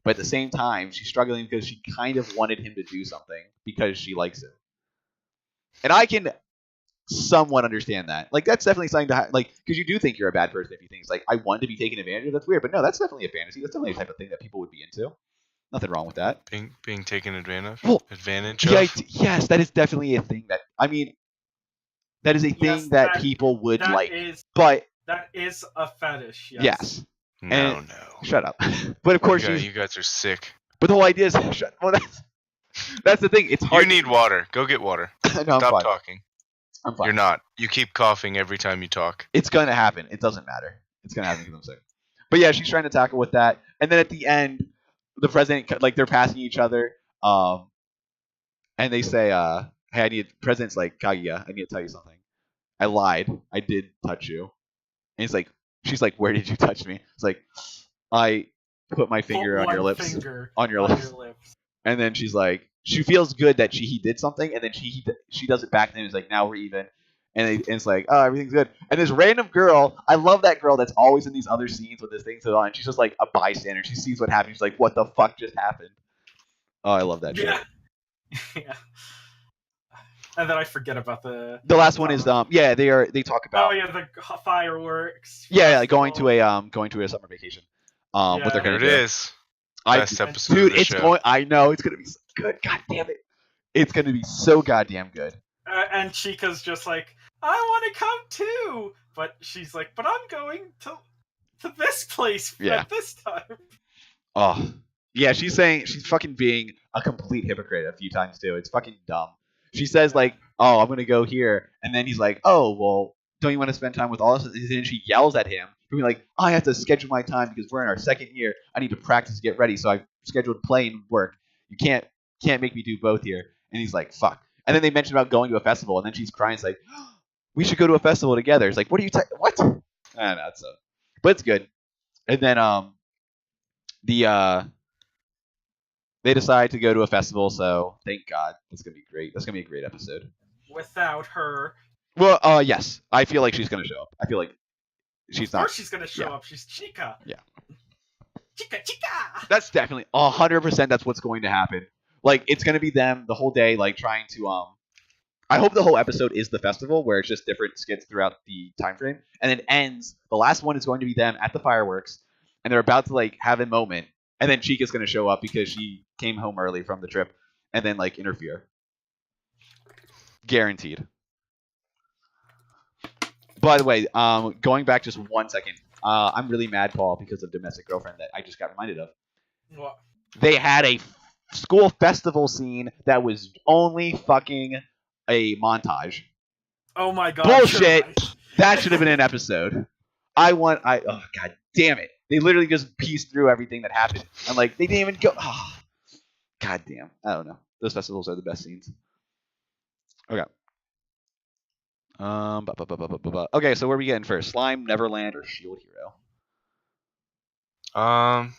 But at the same time, she's struggling because she kind of wanted him to do something because she likes him. And I can somewhat understand that. Like, that's definitely something to like, because you do think you're a bad person if you think it's like, I want to be taken advantage of. That's weird. But no, that's definitely a fantasy. That's definitely a type of thing that people would be into. Nothing wrong with that. Being taken advantage Well, advantage Yeah, of. yes, that is definitely a thing that, I mean, that is a thing Yes, that that- people would That like. is But, a fetish. yes. No, and- no. Shut up. But of course, You guys are sick. but the whole idea is, well, that's the thing. It's hard. You need water. Go get water. No, I'm Stop fine. talking. I'm fine. You're not. You keep coughing every time you talk. It's gonna happen. It doesn't matter. It's gonna happen because I'm sick. But yeah, she's trying to tackle with that, and then at the end, the president like they're passing each other, and they say, "Hey, I need." President's like, "Kaguya, I need to tell you something. I lied. I did touch you." And he's like, "She's like, where did you touch me?" It's like, "I put my finger Put on your one lips." finger On your on lips. your lips. And then she's like, she feels good that he did something, and then she does it back, and he's like, now we're even. And it's like, oh, everything's good. And this random girl, I love that girl that's always in these other scenes with this thing on. And she's just like a bystander. She sees what happened. She's like, what the fuck just happened? Oh, I love that shit. Yeah. Yeah. And then I forget about the. The last one is yeah, they talk about Oh yeah, the fireworks. yeah, going to festival. a summer vacation. What they're There gonna it do. is. Best episode Dude, of the it's show. going. I know it's gonna be so good. God damn it, it's gonna be so goddamn good. And Chica's just like, I want to come too, but she's like, but I'm going to this place Yeah. at this time. Oh, yeah, she's fucking being a complete hypocrite a few times too. It's fucking dumb. She says like, "Oh, I'm gonna go here," and then he's like, "Oh, well, don't you want to spend time with all of us?" And then she yells at him, being like, "I have to schedule my time because we're in our second year. I need to practice to get ready, so I've scheduled play and work. You can't make me do both here." And he's like, "Fuck." And then they mention about going to a festival, and then she's crying. It's like, "We should go to a festival together." It's like, "What are you what?" I don't know. But it's good. And then they decide to go to a festival, so thank God. That's gonna be great. That's gonna be a great episode. Without her, Well, yes, I feel like she's gonna show up. I feel like she's of not. course she's gonna show yeah. up. She's Chica. Yeah. Chica. That's definitely 100%. That's what's going to happen. Like it's gonna be them the whole day, like trying to I hope the whole episode is the festival where it's just different skits throughout the time frame, and then ends. The last one is going to be them at the fireworks, and they're about to like have a moment, and then Chica's going to show up because she came home early from the trip, and then like interfere. Guaranteed. By the way, going back just 1 second, I'm really mad, Paul, because of Domestic Girlfriend that I just got reminded of. What? They had a school festival scene that was only fucking a montage. Oh my god. Bullshit. Sure. That should have been an episode. Oh god damn it. They literally just pieced through everything that happened. And like they didn't even go god damn. I don't know. Those festivals are the best scenes. Okay. Okay, so where are we getting first? Slime, Neverland, or Shield Hero?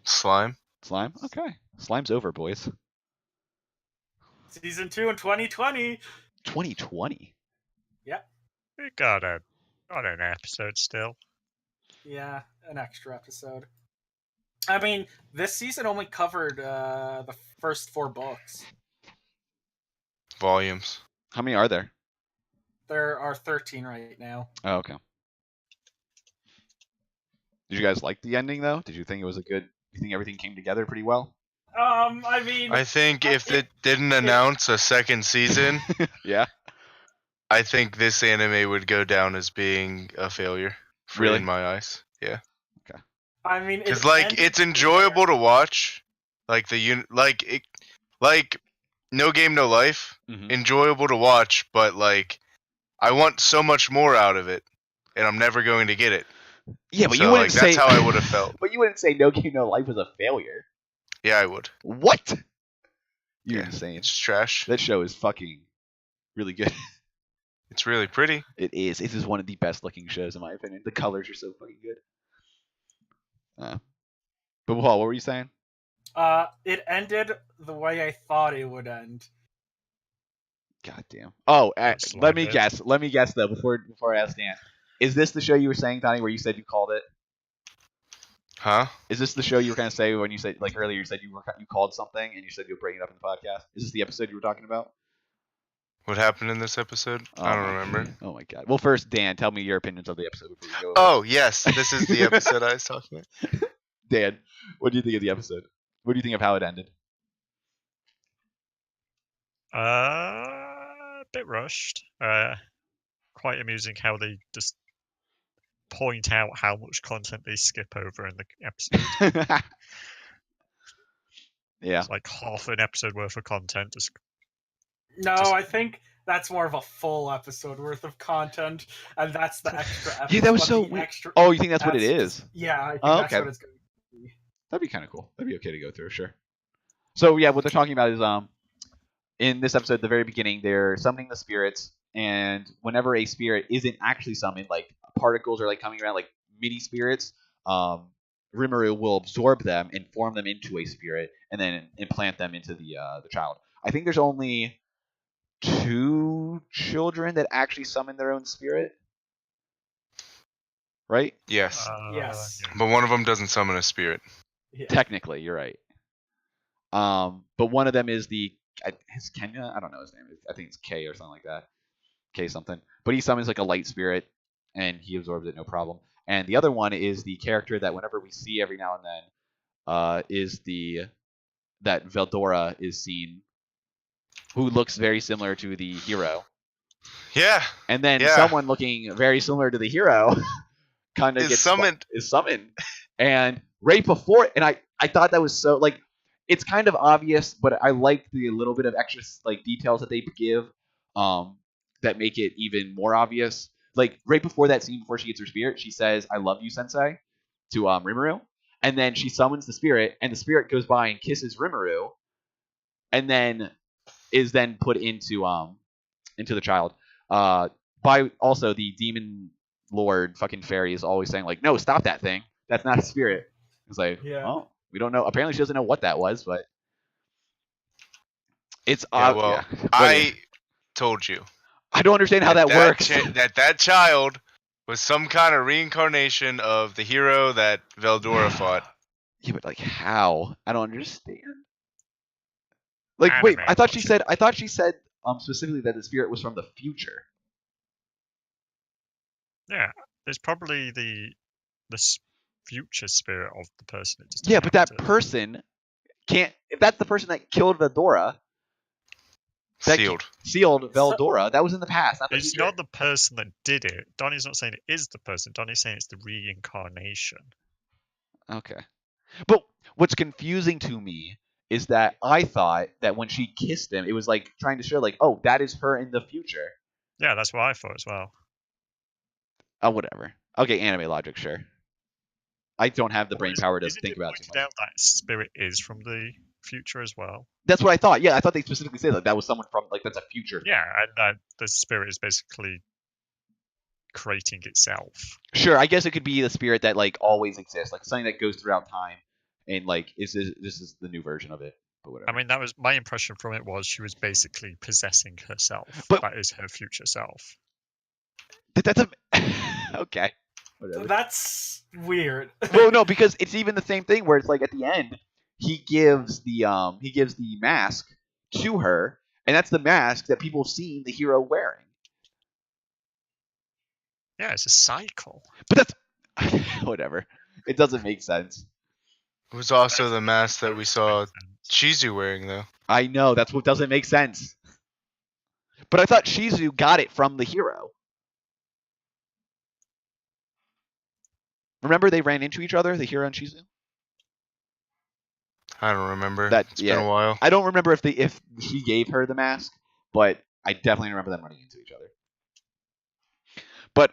Slime. Slime? Okay. Slime's over, boys. Season 2 in 2020. 2020. We got an episode still. Yeah, an extra episode. I mean, this season only covered the first 4 books. Volumes. How many are there? There are 13 right now. Oh, okay. Did you guys like the ending though? Did you think it was you think everything came together pretty well? I mean, I think if it didn't announce a second season, Yeah. I think this anime would go down as being a failure. Really? In my eyes. Yeah. I mean, Because it ended it's enjoyable to watch. Like No Game No Life, Mhm. enjoyable to watch, but like I want so much more out of it, and I'm never going to get it. Yeah, but So, you wouldn't like, say that's how I would have felt. But you wouldn't say No Game No Life was a failure. Yeah, I would. What? You're Yeah, insane. It's trash. That show is fucking really good. It's really pretty. It is. It is one of the best looking shows in my opinion. The colors are so fucking good. But Paul, what were you saying? it ended the way I thought it would end. God damn. Oh, That's let me like it. guess. Let me guess though. Before I ask Dan, is this the show you were saying, Donnie, where you said you called it? Huh? Is this the show you were gonna say when you said like earlier? You said you called something and you said you'll bring it up in the podcast. Is this the episode you were talking about? What happened in this episode? I don't remember. Oh my god. Well, first, Dan, tell me your opinions of the episode before we go. over it. Oh, yes. This is the episode I was talking about. Dan, what do you think of the episode? What do you think of how it ended? A bit rushed. Quite amusing how they just point out how much content they skip over in the episode. Yeah. It's like half an episode worth of content. Just No, Just- I think that's more of a full episode worth of content, and that's the extra episode. Yeah, that was so weird. Oh, you think that's what it is? Yeah, I think Oh, that's okay. what it's going to be. That'd be kind of cool. That'd be okay to go through, sure. So yeah, what they're talking about is in this episode, at the very beginning, they're summoning the spirits, and whenever a spirit isn't actually summoned, like particles are like coming around, like mini spirits, Rimuru will absorb them and form them into a spirit, and then implant them into the child. I think there's only 2 children that actually summon their own spirit, right? Yes. Yes. Yeah. But one of them doesn't summon a spirit. Yeah. Technically, you're right. But one of them is is Kenya? I don't know his name. I think it's K or something like that. K something. But he summons like a light spirit, and he absorbs it no problem. And the other one is the character that whenever we see every now and then, is that Veldora is seen, who looks very similar to the hero. Yeah. And then Yeah. someone looking very similar to the hero kind of Is gets summoned. Is summoned. And right before, and I thought that was so, like, it's kind of obvious, but I like the little bit of extra like details that they give, that make it even more obvious. Like right before that scene, before she gets her spirit, she says, "I love you, Sensei," to Rimuru, and then she summons the spirit, and the spirit goes by and kisses Rimuru, and then is then put into the child. By also the demon lord fucking fairy is always saying like, "No, stop that thing. That's not a spirit." It's like, Yeah. well, we don't know. Apparently, she doesn't know what that was, but it's Yeah, well, yeah. I told you. I don't understand how that works. That child was some kind of reincarnation of the hero that Veldora fought. Yeah, but like how? I don't understand. Like, wait, I thought she said specifically that the spirit was from the future. Yeah, it's probably the future spirit of the person. It just Yeah, but that doesn't person can't. If that's the person that killed Veldora, that sealed Veldora, that was in the past, not the It's future. not the person that did it. Donnie's not saying it is the person. Donnie's saying it's the reincarnation. Okay. But what's confusing to me is that I thought that when she kissed him, it was like trying to show like, oh, that is her in the future. Yeah, that's what I thought as well. Oh, whatever. Okay, anime logic, sure. I don't have the brain power to think about it too much. Out that spirit is from the future as well. That's what I thought. Yeah, I thought they specifically said that was someone from like that's a future. Yeah, and the spirit is basically creating itself. Sure, I guess it could be the spirit that like always exists, like something that goes throughout time, and like this is the new version of it. But whatever. I mean, that was my impression from it. Was she was basically possessing herself. But that is her future self. That's a okay. Whatever. That's weird. Well, no, because it's even the same thing where it's like at the end he gives the mask to her, and that's the mask that people have seen the hero wearing. Yeah, it's a cycle. But that's whatever. It doesn't make sense. It was also the mask that we saw Shizu wearing, though. I know, that's what doesn't make sense. But I thought Shizu got it from the hero. Remember they ran into each other, the hero and Shizu? I don't remember. It's been a while. I don't remember if she gave her the mask, but I definitely remember them running into each other. But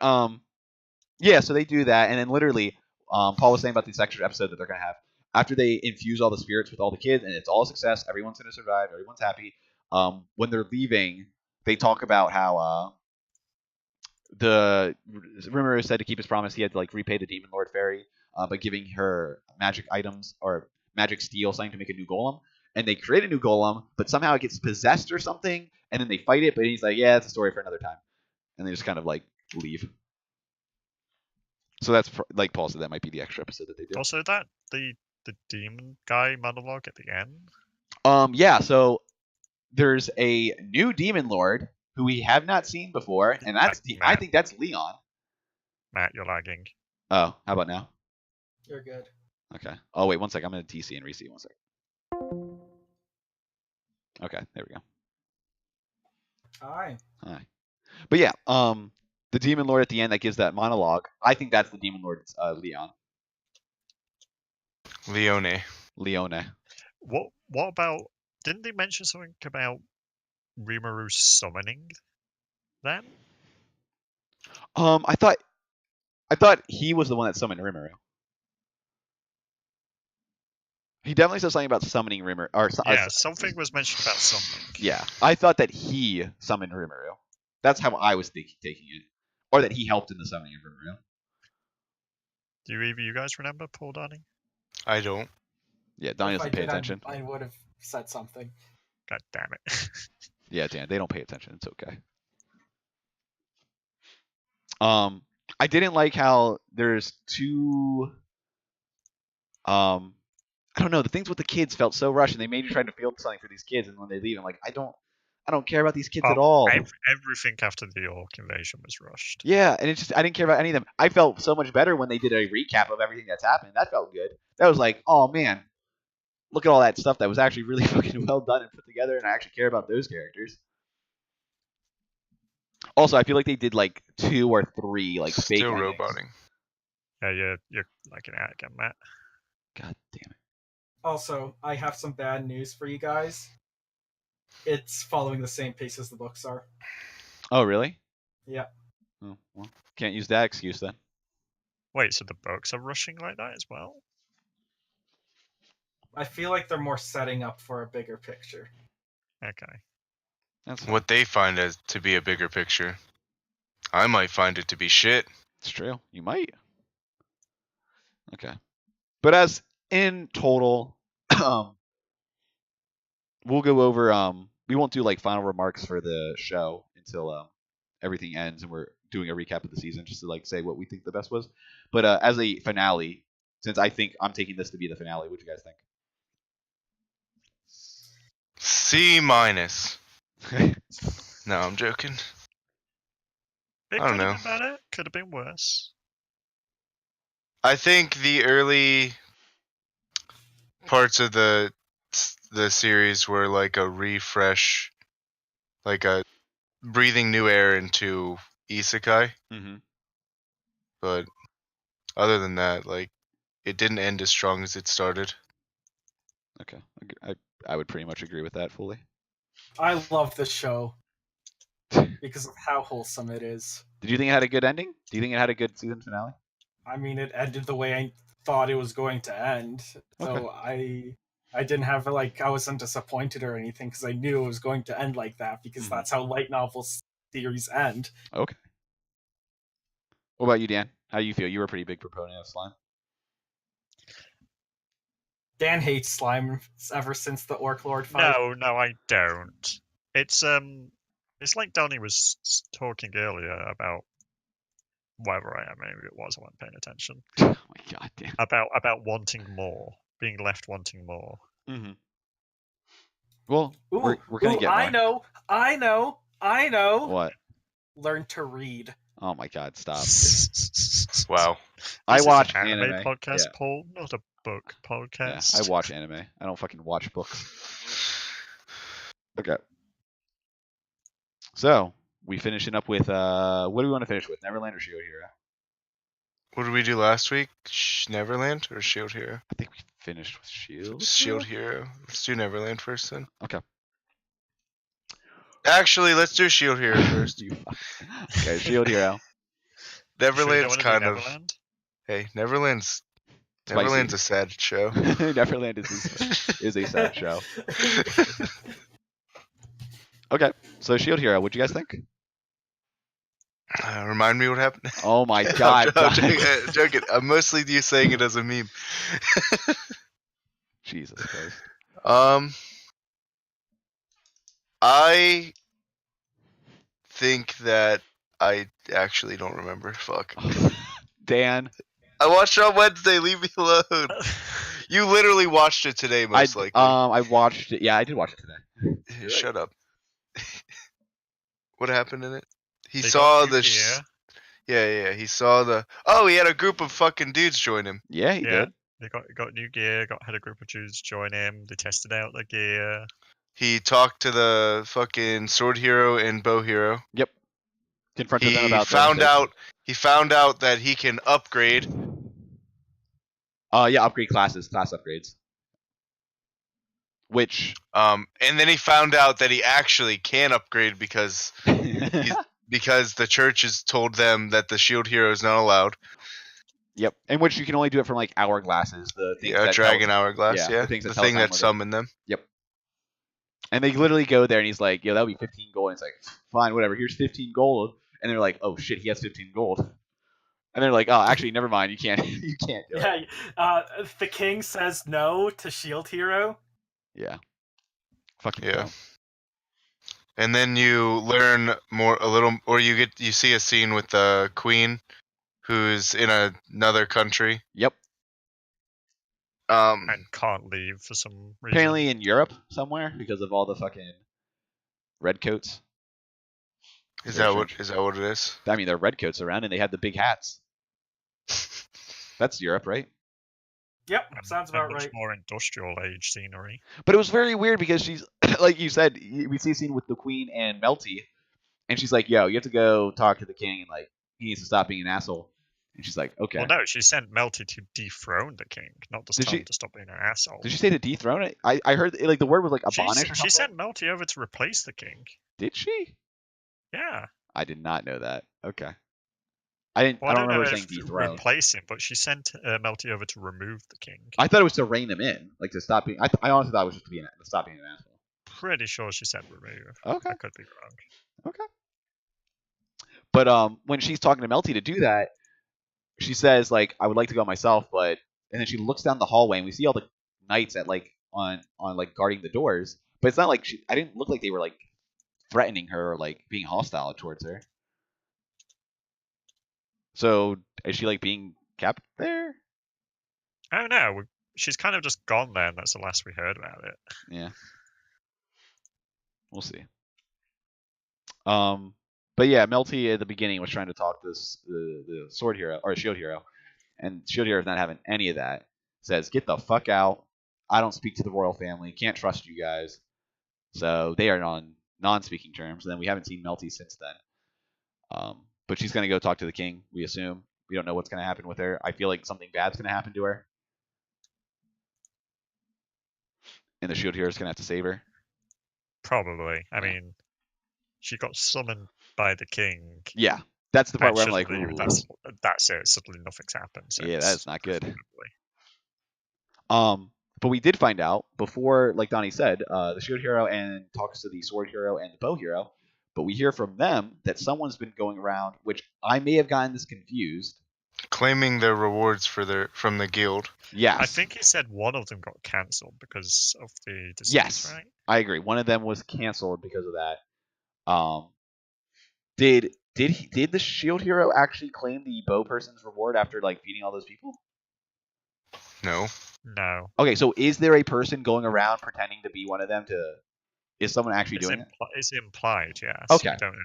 yeah, so they do that, and then literally, Paul was saying about this extra episode that they're gonna have after they infuse all the spirits with all the kids, and it's all a success. Everyone's gonna survive. Everyone's happy. When they're leaving, they talk about how the Rimuru said to keep his promise, he had to like repay the Demon Lord Fairy by giving her magic items or magic steel, something to make a new golem. And they create a new golem, but somehow it gets possessed or something, and then they fight it. But he's like, "Yeah, it's a story for another time," and they just kind of like leave. So that's like Paul said, that might be the extra episode that they do. Also, that the demon guy monologue at the end. Yeah. So there's a new Demon Lord who we have not seen before, and that's I think that's Leon. Matt, you're lagging. Oh, how about now? You're good. Okay. Oh wait, one sec. I'm gonna TC and reC. 1 sec. Okay, there we go. Hi. But yeah, the Demon Lord at the end that gives that monologue, I think that's the Demon Lord Leon. Leone. Leone. What about? Didn't they mention something about Rimuru summoning them? I thought he was the one that summoned Rimuru. He definitely said something about summoning Rimuru. Yeah, something was mentioned about something. Yeah, I thought that he summoned Rimuru. That's how I was taking it, or that he helped in the summoning of Rimuru. Do either of you guys remember, Paul Donnie? I don't. Yeah, Donnie If I doesn't pay did, attention. I would have said something. God damn it. Yeah, Dan, they don't pay attention. It's okay. I didn't like how there's two. I don't know. The things with the kids felt so rushed, and they made you try to build something for these kids, and when they leave, I'm like, I don't care about these kids at all. Everything after the Orc invasion was rushed. Yeah, and it's just I didn't care about any of them. I felt so much better when they did a recap of everything that's happened. That felt good. That was like, oh man, look at all that stuff that was actually really fucking well done and put together, and I actually care about those characters. Also, I feel like they did like 2 or 3 like fake Still endings. roboting. Yeah, you're like an again, Matt. God damn it. Also, I have some bad news for you guys. It's following the same pace as the books are. Oh really? Yeah. Oh, well, can't use that excuse then. Wait, so the books are rushing like that as well? I feel like they're more setting up for a bigger picture. Okay. That's fine. What they find as to be a bigger picture. I might find it to be shit. It's true. You might. Okay. But as in total, we'll go over. We won't do like final remarks for the show until everything ends and we're doing a recap of the season, just to like say what we think the best was. But as a finale, since I think I'm taking this to be the finale, what do you guys C-. think? No, I'm joking. It I don't could know. have been better. Could have been worse. I think the early parts of the series were like a refresh, like a breathing new air into isekai. Mm-hmm. But other than that, like, it didn't end as strong as it started. Okay. I would pretty much agree with that fully. I love this show because of how wholesome it is. Did you think it had a good ending? Do you think it had a good season finale? I mean, it ended the way I thought it was going to end. So I didn't have I wasn't disappointed or anything because I knew it was going to end like that because that's how light novel series end. Okay. What about you, Dan? How do you feel? You were a pretty big proponent of slime. Dan hates slime ever since the Orc Lord fight. No, I don't. It's like Donnie was talking earlier about whatever maybe it was. I wasn't paying attention. Oh my god, Dan. About wanting more, being left wanting more. Mm-hmm. Well, we're gonna get more. I know. What? Learn to read. Oh my god, stop. Wow. I This watch is an anime podcast, Yeah. Paul, not a book Yeah, podcast. I watch anime. I don't fucking watch books. Okay. So, we finishing up with what do we want to finish with? Neverland or Shield Hero? What did we do last week? Neverland or Shield Hero? I think we finished with Shield. Shield Hero. Let's do Neverland first then. Okay. Actually, let's do Shield Hero first. You fuck. Okay, Shield Hero. Neverland's Sure you don't kind wanna of. do Neverland? Hey, Neverland's Spicy. a sad show. Neverland is a sad show. Okay, so Shield Hero, what'd you guys think? Remind me what happened. Oh my god. I'm joking. I'm mostly you saying it as a meme. Jesus Christ. I think that I actually don't remember. Fuck. Dan, I watched it on Wednesday. Leave me alone. You literally watched it today, most likely. I watched it. Yeah, I did watch it today. Shut up. What happened in it? He They saw got the. new He saw the. Oh, he had a group of fucking dudes join him. Yeah, he Yeah. did. They got new gear. Had a group of dudes join him. They tested out the gear. He talked to the fucking sword hero and bow hero. Confronted them He about found their out. He found out that he can upgrade. Yeah, upgrade class upgrades. Which And then he found out that he actually can upgrade because the church has told them that the shield hero is not allowed. Yep, and which you can only do it from like hourglasses, the things Yeah, that dragon tell us, hourglass. Yeah, the things that the tell us thing how that much- summoned them. Yep. And they literally go there, and he's like, "Yo, that would be 15 gold." And it's like, "Fine, whatever. Here's 15 gold." And they're like, "Oh shit, he has 15 gold." And they're like, "Oh, actually, never mind. You can't. You can't do it." Yeah, the king says no to Shield Hero. Yeah. Fucking Yeah. dumb. And then you learn you see a scene with the queen, who's in another country. Yep. Um, And can't leave for some reason. Apparently in Europe somewhere because of all the fucking redcoats. is Very that strange. what it is? I mean, they're redcoats around, and they have the big hats. That's Europe, right? Yep, And- sounds and about much right. more industrial age scenery. But it was very weird because she's like you said, we see a scene with the queen and Melty, and she's like, "Yo, you have to go talk to the king, and like he needs to stop being an asshole." And she's like, "Okay." Well, no, she sent Melty to dethrone the king, not just Did tell she- him to stop being an asshole. Did she say to dethrone it? I heard like the word was like abolish or something. She sent Melty over to replace the king. Did she? Yeah. I did not know that. Okay. I didn't. Well, I I don't don't know remember saying if dethrone. replace him, but she sent Melty over to remove the king. I thought it was to rein him in, like to stop being. I honestly thought it was just to stop being an asshole. Pretty sure she said remove. Okay. I could be wrong. But when she's talking to Melty to do that, she says like, "I would like to go myself," but and then she looks down the hallway and we see all the knights at like on like guarding the doors. But it's not like I didn't look like they were like threatening her or like being hostile towards her. So is she like being kept there? I don't know. She's kind of just gone there, and that's the last we heard about it. Yeah. We'll see. But yeah, Melty at the beginning was trying to talk to the sword hero or shield hero, and shield hero is not having any of that. Says, "Get the fuck out. I don't speak to the royal family. Can't trust you guys." So they are on non-speaking terms. And then we haven't seen Melty since then. But she's gonna go talk to the king. We assume. We don't know what's gonna happen with her. I feel like something bad's gonna happen to her, and the shield hero is gonna have to save her. Probably. I Yeah. mean, she got summoned by the king. Yeah, that's the part and where I'm like, suddenly ooh. that's it. Suddenly nothing's happened. So Yeah, that's not good. presumably. But we did find out before, like Donnie said, the shield hero and talks to the sword hero and the bow hero. But we hear from them that someone's been going around, which I may have gotten this confused. Claiming their rewards from the guild. Yes, I think he said one of them got cancelled because of the disease, Yes. right? I agree. One of them was canceled because of that. Did the shield hero actually claim the bow person's reward after like feeding all those people? No. No. Okay, so is there a person going around pretending to be one of them? Is someone actually doing it? It's implied, yes. Okay. We don't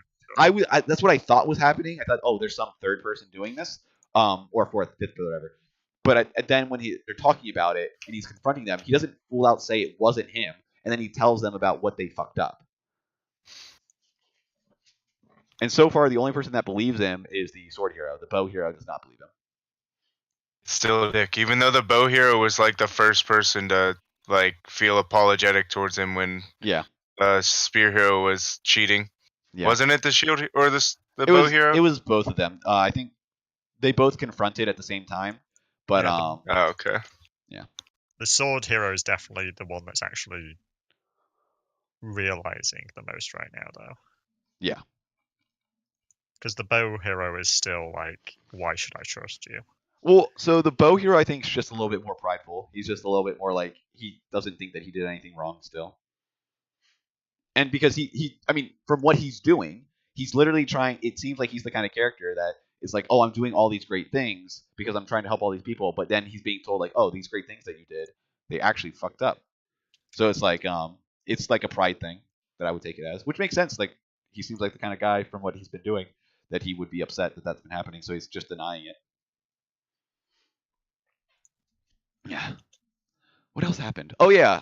know. That's what I thought was happening. I thought, oh, there's some third person doing this, or fourth, fifth, or whatever. But then when they're talking about it and he's confronting them, he doesn't full out say it wasn't him, and then he tells them about what they fucked up. And so far, the only person that believes him is the sword hero. The bow hero does not believe him. Still a dick. Even though the bow hero was like the first person to like feel apologetic towards him when Yeah, spear hero was cheating. yeah. Wasn't it the shield or the It bow was, hero? It was both of them. I think they both confronted at the same time. But Yeah, Oh, okay. The sword hero is definitely the one that's actually realizing the most right now, though. Yeah. Because the bow hero is still like, why should I trust you? well, so the bow hero I think is just a little bit more prideful. He's just a little bit more like he doesn't think that he did anything wrong still. And because I mean, from what he's doing, he's literally trying. It seems like he's the kind of character that is like, oh, I'm doing all these great things because I'm trying to help all these people. But then he's being told like, oh, these great things that you did, they actually fucked up. So it's like a pride thing that I would take it as, which makes sense. Like he seems like the kind of guy from what he's been doing that he would be upset that that's been happening. So he's just denying it. Yeah. What else happened? Oh yeah.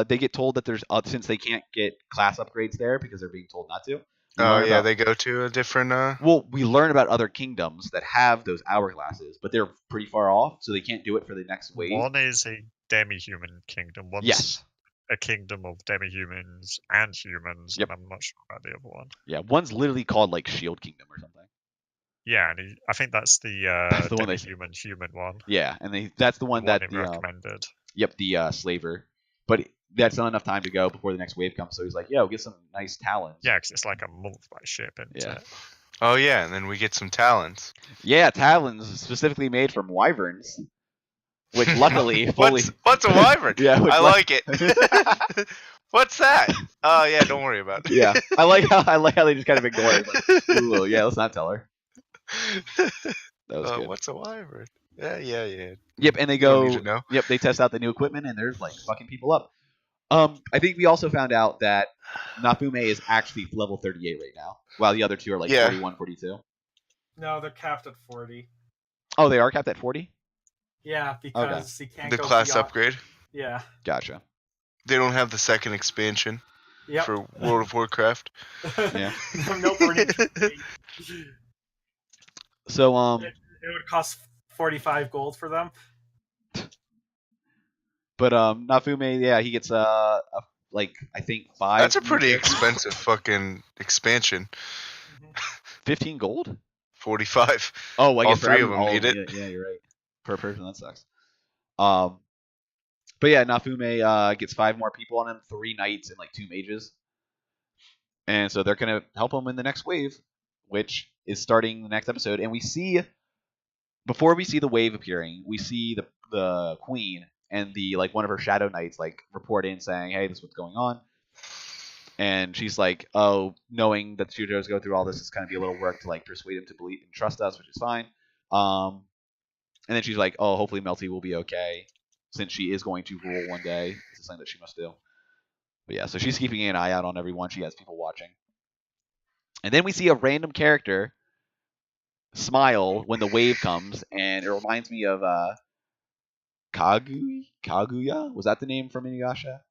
They get told that there's since they can't get class upgrades there because they're being told not to. we Oh learn yeah, about- they go to a different. Well, we learn about other kingdoms that have those hourglasses, but they're pretty far off, so they can't do it for the next wave. One is a demi-human kingdom. One's Yes. a kingdom of demi-humans and humans, Yep. and I'm not sure about the other one. Yeah, one's literally called like Shield Kingdom or something. Yeah, and I think that's the The one they- demi-human human one. Yeah, and that's the one that him the recommended. the slaver. But that's not enough time to go before the next wave comes. So he's like, "Yo, get some nice talons." Yeah, because it's like a month by ship, isn't Yeah. it? Oh yeah, and then we get some talons. Yeah, talons specifically made from wyverns, which luckily fully. What's a wyvern? Yeah, which I like it. What's that? Oh yeah, don't worry about it. Yeah, I like how they just kind of ignore it. Like, ooh, yeah, let's not tell her. That was good. What's a wyvern? Yeah. Yep, and they You don't go. need to know. Yep, they test out the new equipment, and they're like fucking people up. I think we also found out that Nafume is actually level 38 right now, while the other two are like Yeah. 41, 42. No, they're capped at 40. Oh, they are capped at 40. Yeah, because you can't The go class beyond- upgrade. Yeah. Gotcha. They don't have the second expansion Yep. for World of Warcraft. Yeah. No burning. So It would cost 45 gold for them. but Nafume, yeah, he gets like I think 5. That's a new pretty characters. expensive fucking expansion. 15 gold. 45. Oh, I All guess for three of everyone- them need it. Yeah, you're right. Per person, that sucks. But yeah, Nafume gets 5 more people on him, 3 knights and like 2 mages, and so they're gonna help him in the next wave, which is starting the next episode. And we see, before we see the wave appearing, we see the queen and the like one of her shadow knights like report in saying, "Hey, this is what's going on." And she's like, "Oh, knowing that the Shujo's go through all this is going to be a little work to like persuade him to believe and trust us, which is fine." And then she's like, "Oh, hopefully Melty will be okay, since she is going to rule one day. This is something that she must do." But yeah, so she's keeping an eye out on everyone. She has people watching. And then we see a random character smile when the wave comes, and it reminds me of Kaguya? Was that the name from Inuyasha?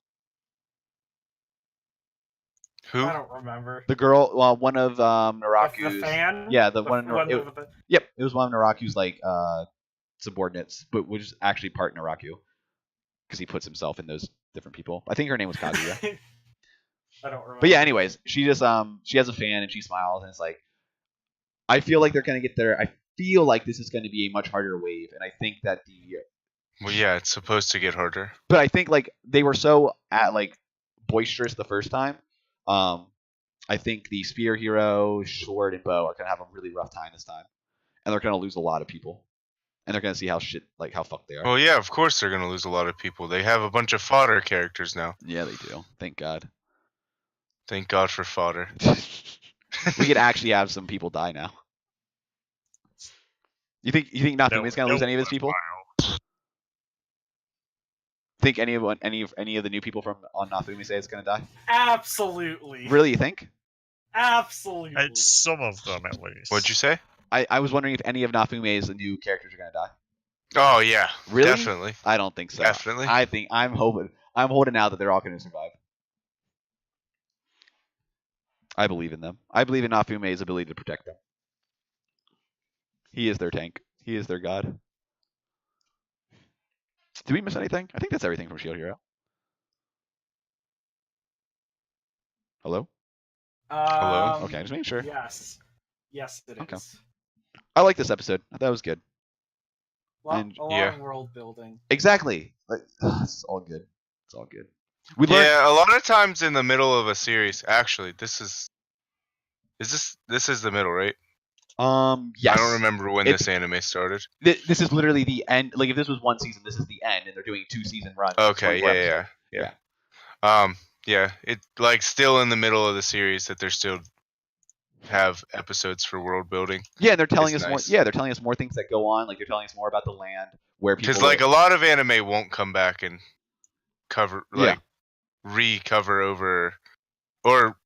Who? I don't remember. The girl, well, one of The Naraku's. fan? Yeah, the one. one It, of the- yep, it was one of Naraku's like subordinates, but was actually part Naraku because he puts himself in those different people. I think her name was Kaguya. I don't remember. But yeah, anyways, she just she has a fan and she smiles and it's like, I feel like they're gonna get there. I feel like this is going to be a much harder wave, and I think that Well, yeah, it's supposed to get harder. but I think like they were so like boisterous the first time. I think the spear hero, sword, and bow are gonna have a really rough time this time, and they're gonna lose a lot of people, and they're gonna see how how fucked they are. Well, yeah, of course they're gonna lose a lot of people. They have a bunch of fodder characters now. Yeah, they do. Thank God. Thank God for fodder. We could actually have some people die now. You think Nafume's gonna lose any of his people? Think any of the new people from on Nafume say it's gonna die? Absolutely. Really, you think? Absolutely. It's some of them at least. What'd you say? I was wondering if any of Nafume's new characters are gonna die. Oh yeah, Really? definitely. I don't think so. Definitely. I think I'm holding out that they're all gonna survive. I believe in them. I believe in Nafume's ability to protect them. He is their tank. He is their god. Did we miss anything? I think that's everything from Shield Hero. Hello? Hello? Okay, just making sure. Yes. Yes, it is. Okay. I like this episode. I thought it was good. And- A lot yeah. of world building. Exactly. Like, it's all good. It's all good. We learned. Yeah, a lot of times in the middle of a series. Actually, this is the middle, right? Yes. I don't remember when It's- this anime started. This is literally the end. Like, if this was one season, this is the end, and they're doing 2-season runs. Okay, 24 yeah. episodes. Yeah, it like still in the middle of the series that they're still have episodes for world building. Yeah, and they're telling It's us nice. more. Yeah, they're telling us more things that go on. Like, they're telling us more about the land where people. Because like a lot of anime won't come back and cover Yeah. recover over or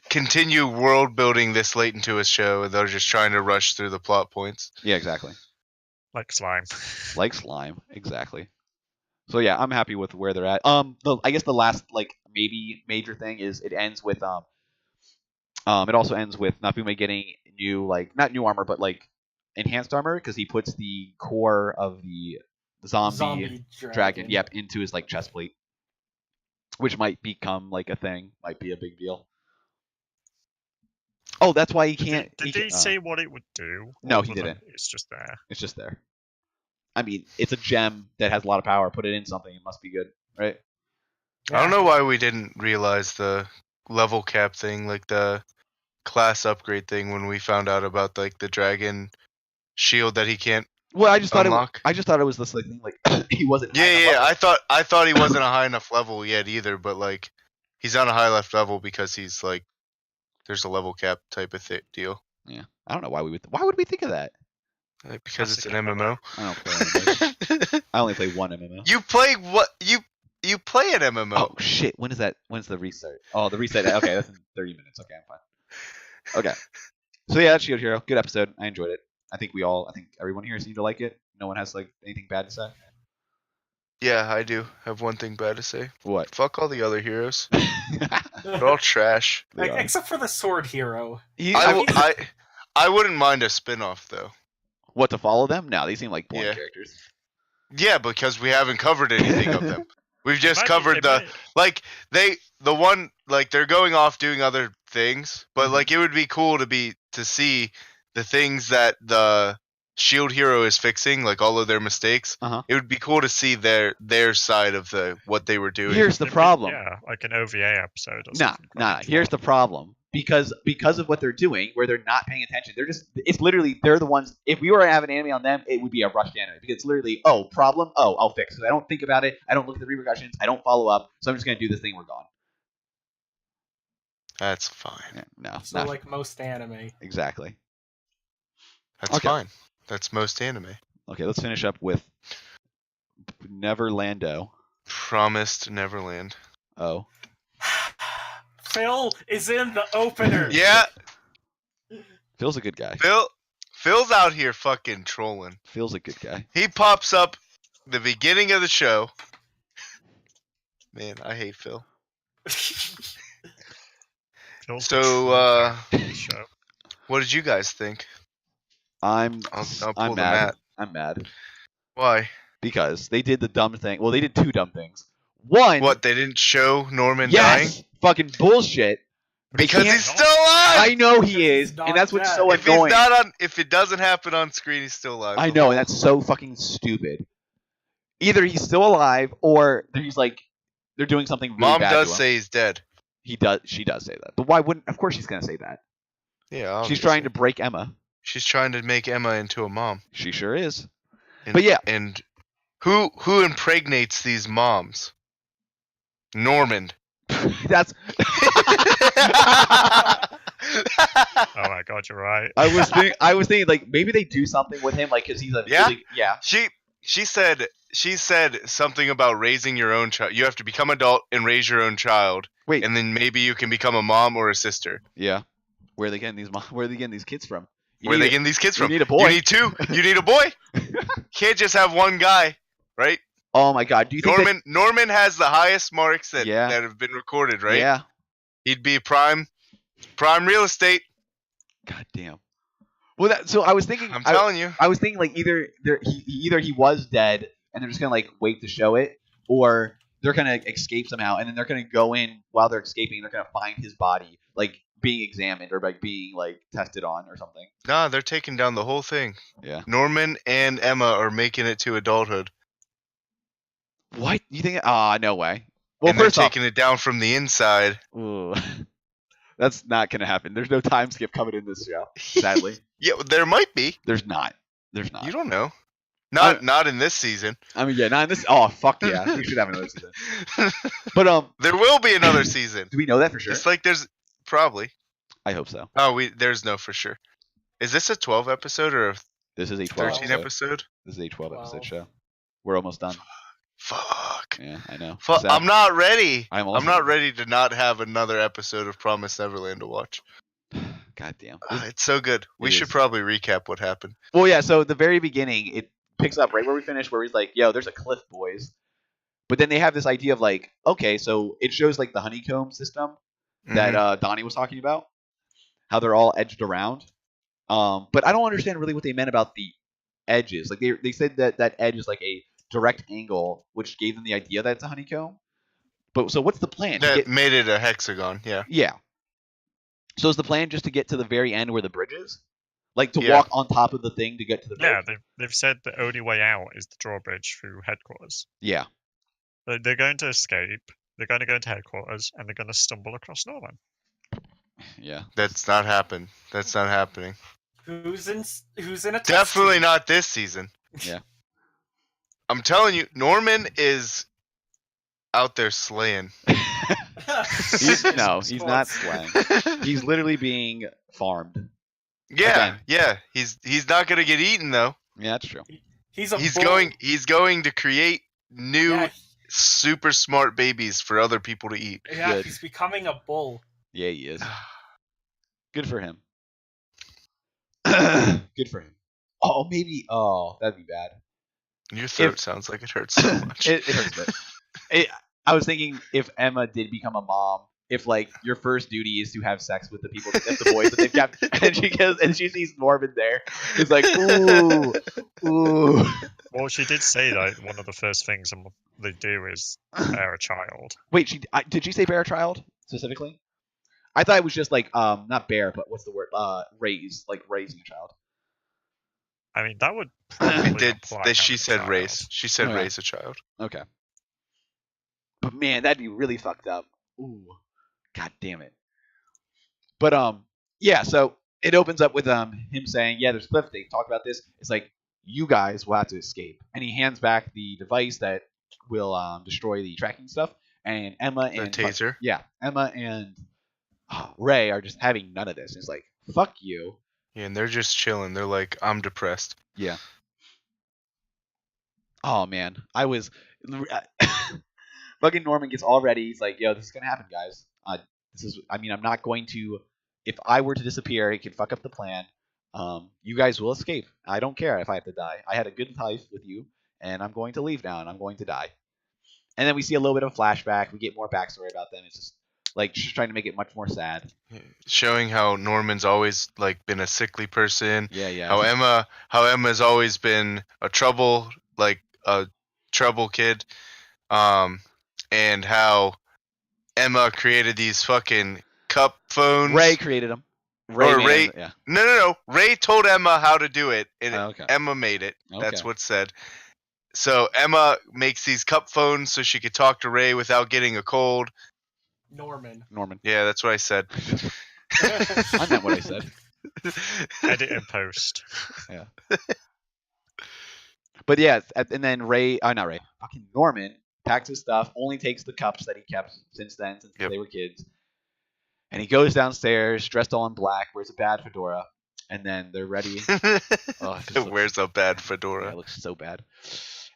continue world building this late into a show. They're just trying to rush through the plot points. Yeah, exactly. Like slime. Like slime, exactly. So yeah, I'm happy with where they're at. I guess the last like maybe major thing is it ends with it also ends with Nafume getting new, like, not new armor but like enhanced armor, because he puts the core of the zombie dragon. dragon. Yep, into his like chest plate, which might become like a thing. Might be a big deal. Oh, that's why he can't. Did he say what it would do? No, other he than didn't. It's just there. It's just there. I mean, it's a gem that has a lot of power. Put it in something, it must be good, right? I don't know why we didn't realize the level cap thing, like the class upgrade thing, when we found out about like the dragon shield that he can't. Well, I just thought Unlock. it was this like thing like he wasn't. Yeah, high enough yeah. level. I thought he wasn't a high enough level yet either, but like he's on a high enough level because he's like there's a level cap type of deal. Yeah, I don't know why would we think of that? Because it's an Classic MMO. I don't play MMOs. I only play one MMO. You play what you play an MMO. Oh shit! When is that? When's the restart? Oh, the reset. Okay, that's in 30 minutes. Okay, I'm fine. Okay. So yeah, that's Shield Hero. Good episode. I enjoyed it. I think everyone here seemed to like it. No one has like anything bad to say. Yeah, I do have one thing bad to say. What? Fuck all the other heroes. They're all trash. They are. Except for the sword hero. I wouldn't mind a spin-off though. What, to follow them? No, they seem like boring Yeah. characters. Yeah, because we haven't covered anything of them. We've just It might be- covered it the might- like they're going off doing other things, but like it would be cool to see the things that the Shield Hero is fixing, like all of their mistakes. Uh-huh. It would be cool to see their side of what they were doing. Here's the It'd be- problem. Yeah, like an OVA episode or Nah, something. nah. Here's the problem. Because of what they're doing, where they're not paying attention, it's literally they're the ones. If we were to have an anime on them, it would be a rushed anime because it's literally problem, I'll fix it. I don't think about it. I don't look at the repercussions. I don't follow up. So I'm just gonna do this thing. We're gone. That's fine. Yeah, no, So not like most anime. exactly. That's Okay. fine. That's most anime. Okay, let's finish up with Neverlando. Promised Neverland. Oh, Phil is in the opener. Yeah, Phil's a good guy. Phil's out here fucking trolling. Phil's a good guy. He pops up the beginning of the show. Man, I hate Phil. Phil's So, the show. what did you guys think? I'm I'll pull I'm the mad. mat. I'm mad Why? because they did the dumb thing. Well, they did two dumb things. One, What, they didn't show Norman dying? yes, fucking bullshit. They Because can't- he's still alive! I know he He's is, not and that's what's dead. so if annoying. if it doesn't happen on screen, he's still alive. I know, and that's so fucking stupid. Either he's still alive, or he's like they're doing something really Mom bad does to him. say he's dead. He does. She does say that, but why wouldn't? Of course, she's gonna say that. Yeah, She's trying to break Emma. She's trying to make Emma into a mom. She sure is. And, But yeah. And who impregnates these moms? Norman. That's. Oh my god, you're right. I was thinking like maybe they do something with him, like because he's a Yeah? really, yeah. She said something about raising your own child. You have to become adult and raise your own child, Wait, and then maybe you can become a mom or a sister. yeah. Where are they getting these? Where are they getting these kids from? You Where are need they a- getting these kids you from? need a boy. You need two. You need a boy. Can't just have one guy, right? Oh my god! Do you think Norman has the highest marks that Yeah. have been recorded, that, right? Yeah. He'd be prime real estate. God damn. Well, so I was thinking. I'm telling you. I was thinking like either he was dead and they're just gonna like wait to show it, or they're gonna escape somehow and then they're gonna go in while they're escaping. They're gonna find his body like being examined or like being like tested on or something. Nah, they're taking down the whole thing. Yeah. Norman and Emma are making it to adulthood. What you think? Ah, no way. Well, and they're first off, taking it down from the inside. ooh, that's not gonna happen. There's no time skip coming in this show. Sadly, Yeah, there might be. there's not. There's not. You don't know. I- Not in this season. I mean, yeah, not in this. Oh, fuck yeah, we should have another season. But There will be another season. do we know that for sure? It's like there's probably. I hope so. Oh, there's no for sure. Is this a 12 episode or a This is a 12 13 episode. episode? This is a 12 episode 12. show. We're almost done. Fuck. Yeah, I know. Fuck. Sad. I'm not ready. I'm I'm also- not ready to not have another episode of Promised Neverland to watch. God damn. It's so good. We It should is. probably recap what happened. Well, yeah. So the very beginning, it picks up right where we finished, where he's like, "Yo, there's a cliff, boys." But then they have this idea of like, okay, so it shows like the honeycomb system that Mhm. Donnie was talking about, how they're all edged around. But I don't understand really what they meant about the edges. Like they said that edge is like a direct angle, which gave them the idea that it's a honeycomb. But so what's the plan? That made it a hexagon. Yeah. Yeah. So is the plan just to get to the very end where the bridge is? Like to Yeah. walk on top of the thing to get to the bridge? Yeah, they've said the only way out is the drawbridge through headquarters. Yeah. They're going to escape. They're going to go into headquarters, and they're going to stumble across Norman. Yeah. That's not happened. That's not happening. Who's in a test Definitely tube? not this season. Yeah. I'm telling you, Norman is out there slaying. He's not slaying. He's literally being farmed. Yeah, Again. yeah. He's not gonna get eaten though. Yeah, that's true. He's a He's bull. going to create new Yeah, super smart babies for other people to eat. yeah, Good. he's becoming a bull. Yeah, he is. Good for him. Good for him. Oh, maybe. Oh, that'd be bad. Your throat sounds like it hurts so much. It hurts a bit. I was thinking if Emma did become a mom, if like your first duty is to have sex with the people, the boys that they've kept, and she goes and she sees Norman there, it's like ooh. Well, she did say that one of the first things they do is bear a child. Wait, did she say bear a child specifically? I thought it was just like not bear, but what's the word? Raise, like raising a child. I mean, that would probably imply She having a said child. raise. She said Oh, yeah. raise a child. Okay. But man, that'd be really fucked up. Ooh. God damn it. But yeah, so it opens up with him saying, yeah, there's Cliff, they talked about this. It's like, you guys will have to escape. And he hands back the device that will destroy the tracking stuff. And Emma The and taser. Yeah, Emma and Ray are just having none of this. It's like, fuck you. Yeah, and they're just chilling. They're like, I'm depressed. Yeah. Oh man, I was fucking Norman gets all ready. He's like, "Yo, this is gonna happen, guys. I'm not going to. If I were to disappear, it could fuck up the plan. You guys will escape. I don't care if I have to die. I had a good life with you, and I'm going to leave now, and I'm going to die." And then we see a little bit of flashback. We get more backstory about them. It's just like just trying to make it much more sad. Showing how Norman's always like been a sickly person. Yeah. How Emma's always been a trouble kid. And how Emma created these fucking cup phones. Ray created them. Ray. Yeah. No. Ray told Emma how to do it, and Okay. Emma made it. That's Okay. what's said. So Emma makes these cup phones so she could talk to Ray without getting a cold. Norman. Yeah, that's what I said. I meant what I said. Edit and post. But yeah, and then fucking Norman packs his stuff, only takes the cups that he kept since Yep. they were kids. And he goes downstairs, dressed all in black, wears a bad fedora, and then they're ready. Oh, it just looks- Wears a bad Yeah, fedora. it looks so bad.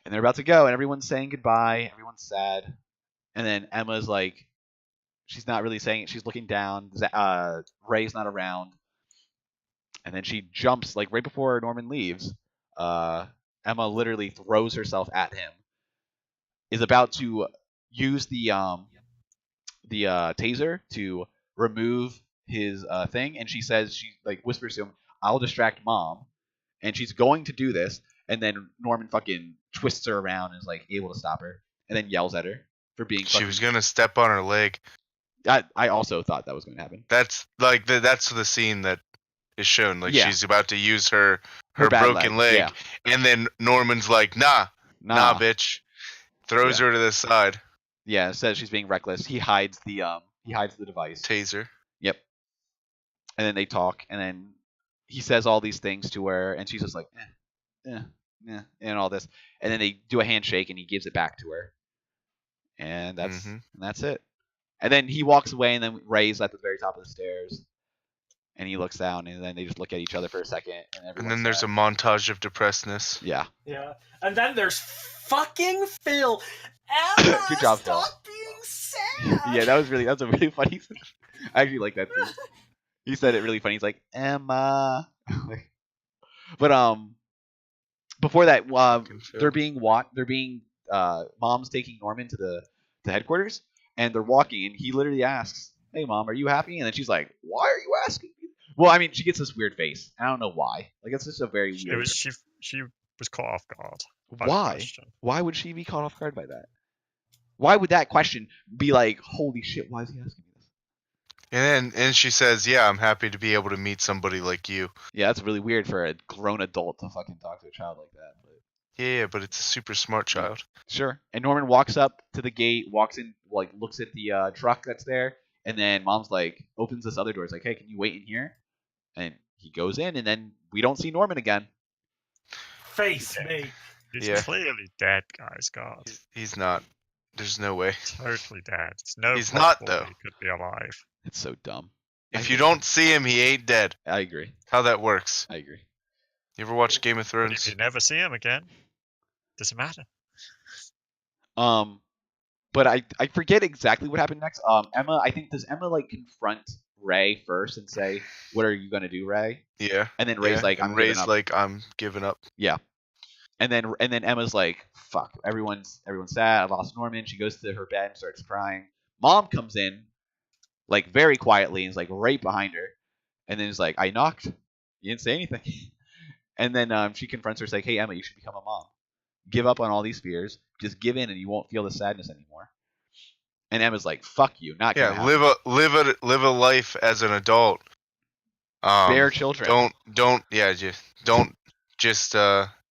And they're about to go, and everyone's saying goodbye. Everyone's sad. And then Emma's like, she's not really saying it. She's looking down. Ray's not around. And then she jumps, like right before Norman leaves. Emma literally throws herself at him. Is about to use the taser to remove his thing, and she says, she like whispers to him, "I'll distract Mom," and she's going to do this, and then Norman fucking twists her around and is like able to stop her, and then yells at her for being. She was gonna step on her leg. I also thought that was going to happen. That's like that's the scene that is shown. Like Yeah. she's about to use her Her bad broken leg, yeah. and then Norman's like, nah, bitch. Throws Yeah. her to the side. Yeah, says she's being reckless. He hides the device. Taser. Yep. And then they talk, and then he says all these things to her, and she's just like, and all this. And then they do a handshake, and he gives it back to her. And that's it. And then he walks away, and then Ray's at the very top of the stairs, and he looks down, and then they just look at each other for a second, And then there's a montage of depressedness. yeah. Yeah. And then there's fucking Phil. Emma, Good job, Phil. stop being sad. Yeah, that's a really funny. I actually like that too. He said it really funny. He's like, Emma. But before that, they're being Mom's taking Norman to the headquarters, and they're walking, and he literally asks, "Hey, Mom, are you happy?" And then she's like, "Why are you asking me?" Well, I mean, she gets this weird face. I don't know why. Like, it's just a very weird. She was caught off guard by the Why? question. Why would she be caught off guard by that? Why would that question be like, holy shit, why is he asking me this? And she says, "Yeah, I'm happy to be able to meet somebody like you." Yeah, that's really weird for a grown adult to fucking talk to a child like that. But Yeah, but it's a super smart child. sure. And Norman walks up to the gate, walks in, like looks at the truck that's there, and then Mom's like opens this other door. It's like, hey, can you wait in here? And he goes in, and then we don't see Norman again. Face me. He's Yeah. clearly dead, guys. God, He's not. There's no way. totally dead. There's no He's not, possible though. He could be alive. It's so dumb. If you don't see him, he ain't dead. I agree. How that works. I agree. You ever watch Game of But if Thrones? you never see him again, doesn't matter. But I forget exactly what happened next. Emma, I think does Emma like confront Ray first and say, "What are you gonna do, Ray?" Yeah. And then Ray's yeah. like, and "I'm Ray's giving up." like, "I'm giving up." And then Emma's like, "Fuck, everyone's sad. I lost Norman." She goes to her bed and starts crying. Mom comes in, like very quietly, and is like right behind her, and then is like, "I knocked. You didn't say anything." And then she confronts her, like, "Hey Emma, you should become a mom. Give up on all these fears. Just give in, and you won't feel the sadness anymore." And Emma's like, "Fuck you, not gonna Yeah. happen. Live a life as an adult. Bear children.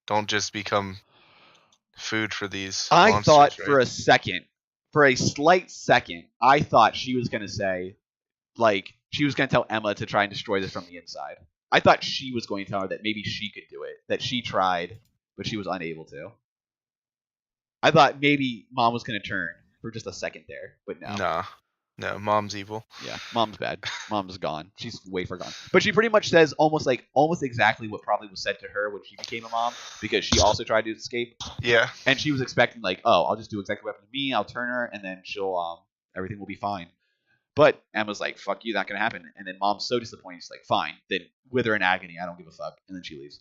Don't just become food for these I monsters, thought right? for a slight second, I thought she was gonna say, like, she was gonna tell Emma to try and destroy this from the inside. I thought she was going to tell her that maybe she could do it, that she tried, but she was unable to. I thought maybe Mom was gonna turn for just a second there, but no. No, Mom's evil. Yeah, Mom's bad. Mom's gone. She's way far gone. But she pretty much says almost exactly what probably was said to her when she became a mom, because she also tried to escape, Yeah. and she was expecting like, oh, I'll just do exactly what happened to me. I'll turn her, and then she'll everything will be fine. But Emma's like, fuck you, not gonna happen. And then Mom's so disappointed, she's like, fine, then with her in agony, I don't give a fuck, and then she leaves.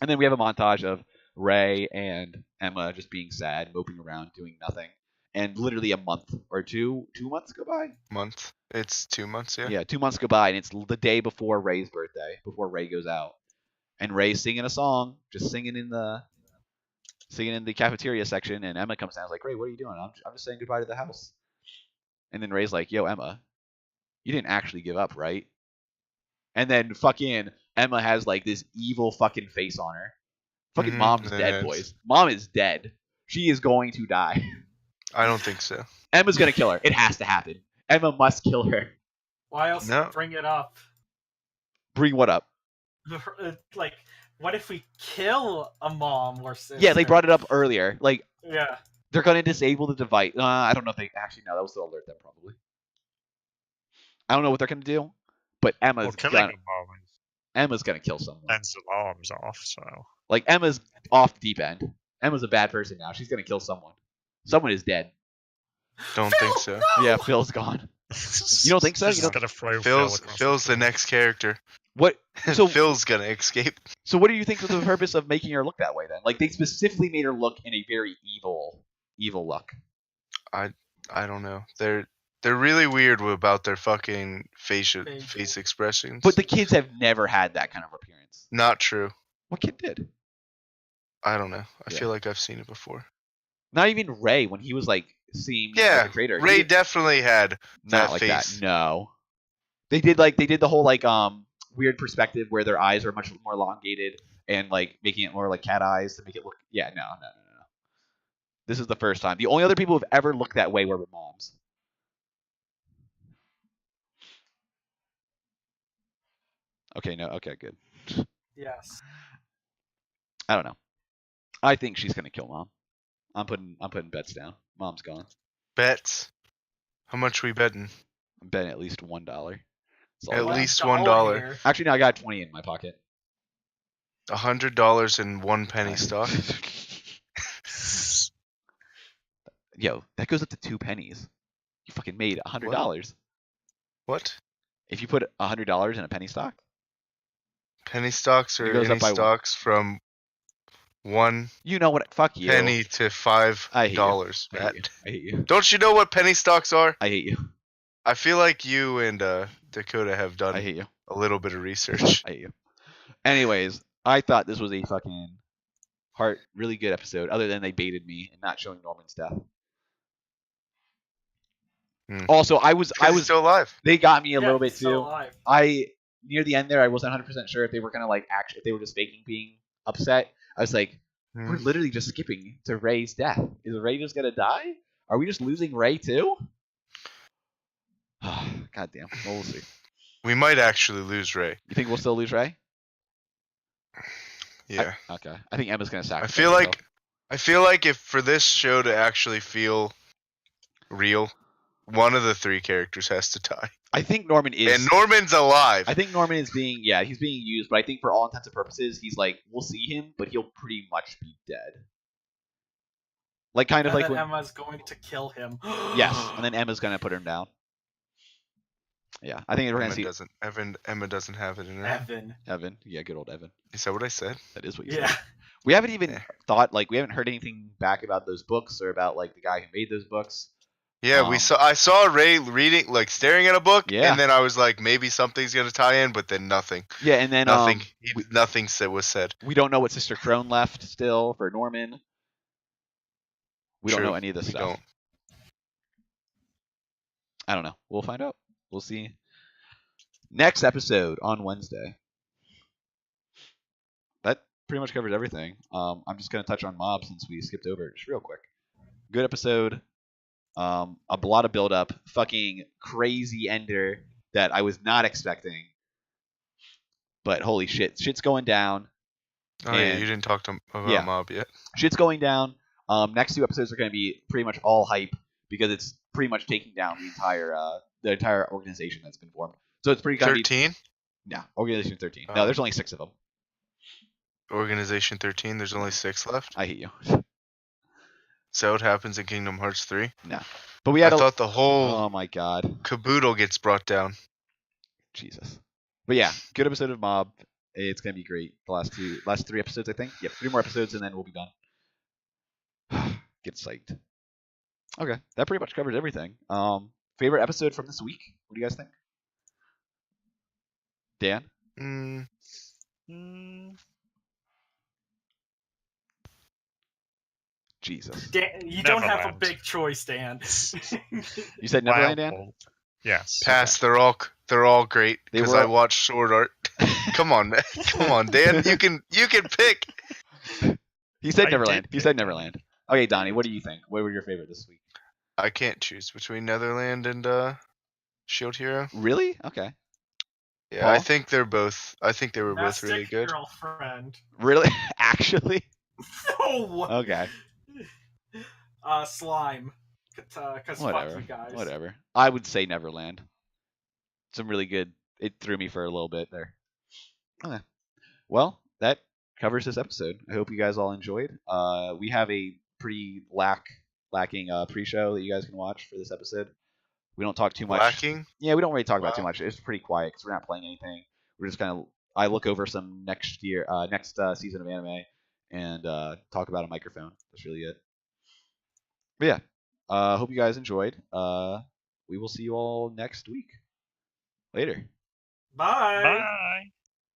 And then we have a montage of Ray and Emma just being sad, moping around, doing nothing. And literally a month or 2 months go by. Month. It's 2 months, yeah. Yeah, 2 months go by, and it's the day before Ray's birthday, before Ray goes out, and Ray's singing a song, just singing in the cafeteria section, and Emma comes down, and is like, Ray, what are you doing? I'm just saying goodbye to the house. And then Ray's like, yo, Emma, you didn't actually give up, right? And then fucking Emma has like this evil fucking face on her. Fucking Mom's dead, Yes. boys. Mom is dead. She is going to die. I don't think so. Emma's gonna kill her. It has to happen. Emma must kill her. Why else No. bring it up? Bring what up? Like, what if we kill a mom or sister? Yeah, they brought it up earlier. Like, Yeah. they're gonna disable the device. I don't know if they actually. No, that was to alert them probably. I don't know what they're gonna do, but Well, killing a mom Emma's gonna kill someone. sends alarms off, so Like, Emma's off deep end. Emma's a bad person now. She's gonna kill someone. Someone is dead. Don't think so. No! Yeah, Phil's gone. You don't think so? She's You just don't- gonna throw Phil Phil's across the next character. What? So- Phil's gonna escape. So, what do you think was the purpose of making her look that way then? Like, they specifically made her look in a very evil look. I don't know. They're really weird about their fucking face Facial. expressions. But the kids have never had that kind of appearance. Not true. What kid did? I don't know. I Yeah. feel like I've seen it before. Not even Ray when he was like seeing Yeah, like a traitor. Ray He- definitely had not that like face. that. No, they did the whole like weird perspective where their eyes are much more elongated and like making it more like cat eyes to make it look. Yeah, no. This is the first time. The only other people who've ever looked that way were moms. Okay, no. Okay, good. Yes. I don't know. I think she's gonna kill Mom. I'm putting bets down. Mom's gone. Bets. How much we betting? I'm betting at least $1. That's all I At got. least $1 $1. here. Actually, no, I got 20 in my pocket. $100 in 1 penny stock. Yo, that goes up to 2 pennies. You fucking made $100. What? If you put $100 in a penny stock, Penny stocks It or goes up any by one. stocks from 1 you know what? Fuck you. penny to $5, I hate you. Matt. I hate you. Don't you know what penny stocks are? I hate you. I feel like you and Dakota have done I hate you. a little bit of research. I hate you. Anyways, I thought this was a fucking Heart, really good episode. Other than they baited me and not showing Norman's death. Hmm. Also, I was still alive. they got me a Yeah, little he's bit still too. alive. I near the end there, I wasn't 100% sure if they were gonna like if they were just faking being upset. I was like, we're Hmm. literally just skipping to Ray's death. Is Ray just gonna die? Are we just losing Ray too? God damn. Well, we'll see. We might actually lose Ray. You think we'll still lose Ray? Yeah. Okay. I think Emma's gonna I sacrifice. feel herself. like if for this show to actually feel real, one of the three characters has to die. I think Norman is. And Norman's alive. I think Norman is being he's being used, but I think for all intents and purposes, he's like we'll see him, but he'll pretty much be dead. Like kind of And like then when Emma's going to kill him. yes, and then Emma's gonna put him down. Yeah, I think we're gonna see Emma doesn't have it in her. Evan. Evan. Yeah, good old Evan. Is that what I said? That is what you Yeah. said. We haven't even Yeah. thought we haven't heard anything back about those books or about like the guy who made those books. Yeah, I saw Ray reading, like staring at a book, Yeah. and then I was like, maybe something's gonna tie in, but then nothing. Yeah, and then Nothing was said. we don't know what Sister Crone left still for Norman. We don't True, know any of this we stuff. don't. I don't know. We'll find out. We'll see. Next episode on Wednesday. That pretty much covers everything. I'm just gonna touch on Mob since we skipped over it just real quick. Good episode. A lot of build up. Fucking crazy ender that I was not expecting. But holy shit, shit's going down. Oh yeah, And- you didn't talk about yeah. Mob yet. Shit's going down. Next two episodes are going to be pretty much all hype because it's pretty much taking down the entire organization that's been formed. So it's pretty gonna be 13? Organization 13. No, there's only 6 of them. Organization 13, there's only 6 left. I hate you. So it happens in Kingdom Hearts 3. But we I had thought the whole oh my god, caboodle gets brought down. Jesus. But yeah, good episode of Mob. It's gonna be great. The last 3 episodes, I think. Yep, 3 more episodes and then we'll be done. Get psyched. Okay, that pretty much covers everything. Favorite episode from this week? What do you guys think? Dan? Jesus. Dan, you don't have a Neverland. big choice, Dan. You said Neverland, Dan? Wild Ball. Yes. Pass. They're all great They because were- I watched Sword Art. Come on, man. Come on, Dan. You can pick. He said I Neverland. did He said Neverland. Okay, Donnie, what do you think? What were your favorite this week? I can't choose between Netherland and Shield Hero. Really? Okay. Yeah, I Paul? think they were both really Domestic good. girlfriend. Really? Actually? No. Okay. Slime. Cause Whatever. fuck you guys. Whatever. I would say Neverland. Some really good. It threw me for a little bit there. Okay. Well, that covers this episode. I hope you guys all enjoyed. We have a pretty lacking pre-show that you guys can watch for this episode. We don't talk too much. Lacking. Yeah, we don't really talk about Wow. too much. It's pretty quiet because we're not playing anything. We're just kind of. I look over some next season of anime and talk about a microphone. That's really it. But yeah, hope you guys enjoyed. We will see you all next week. Later. Bye. Bye.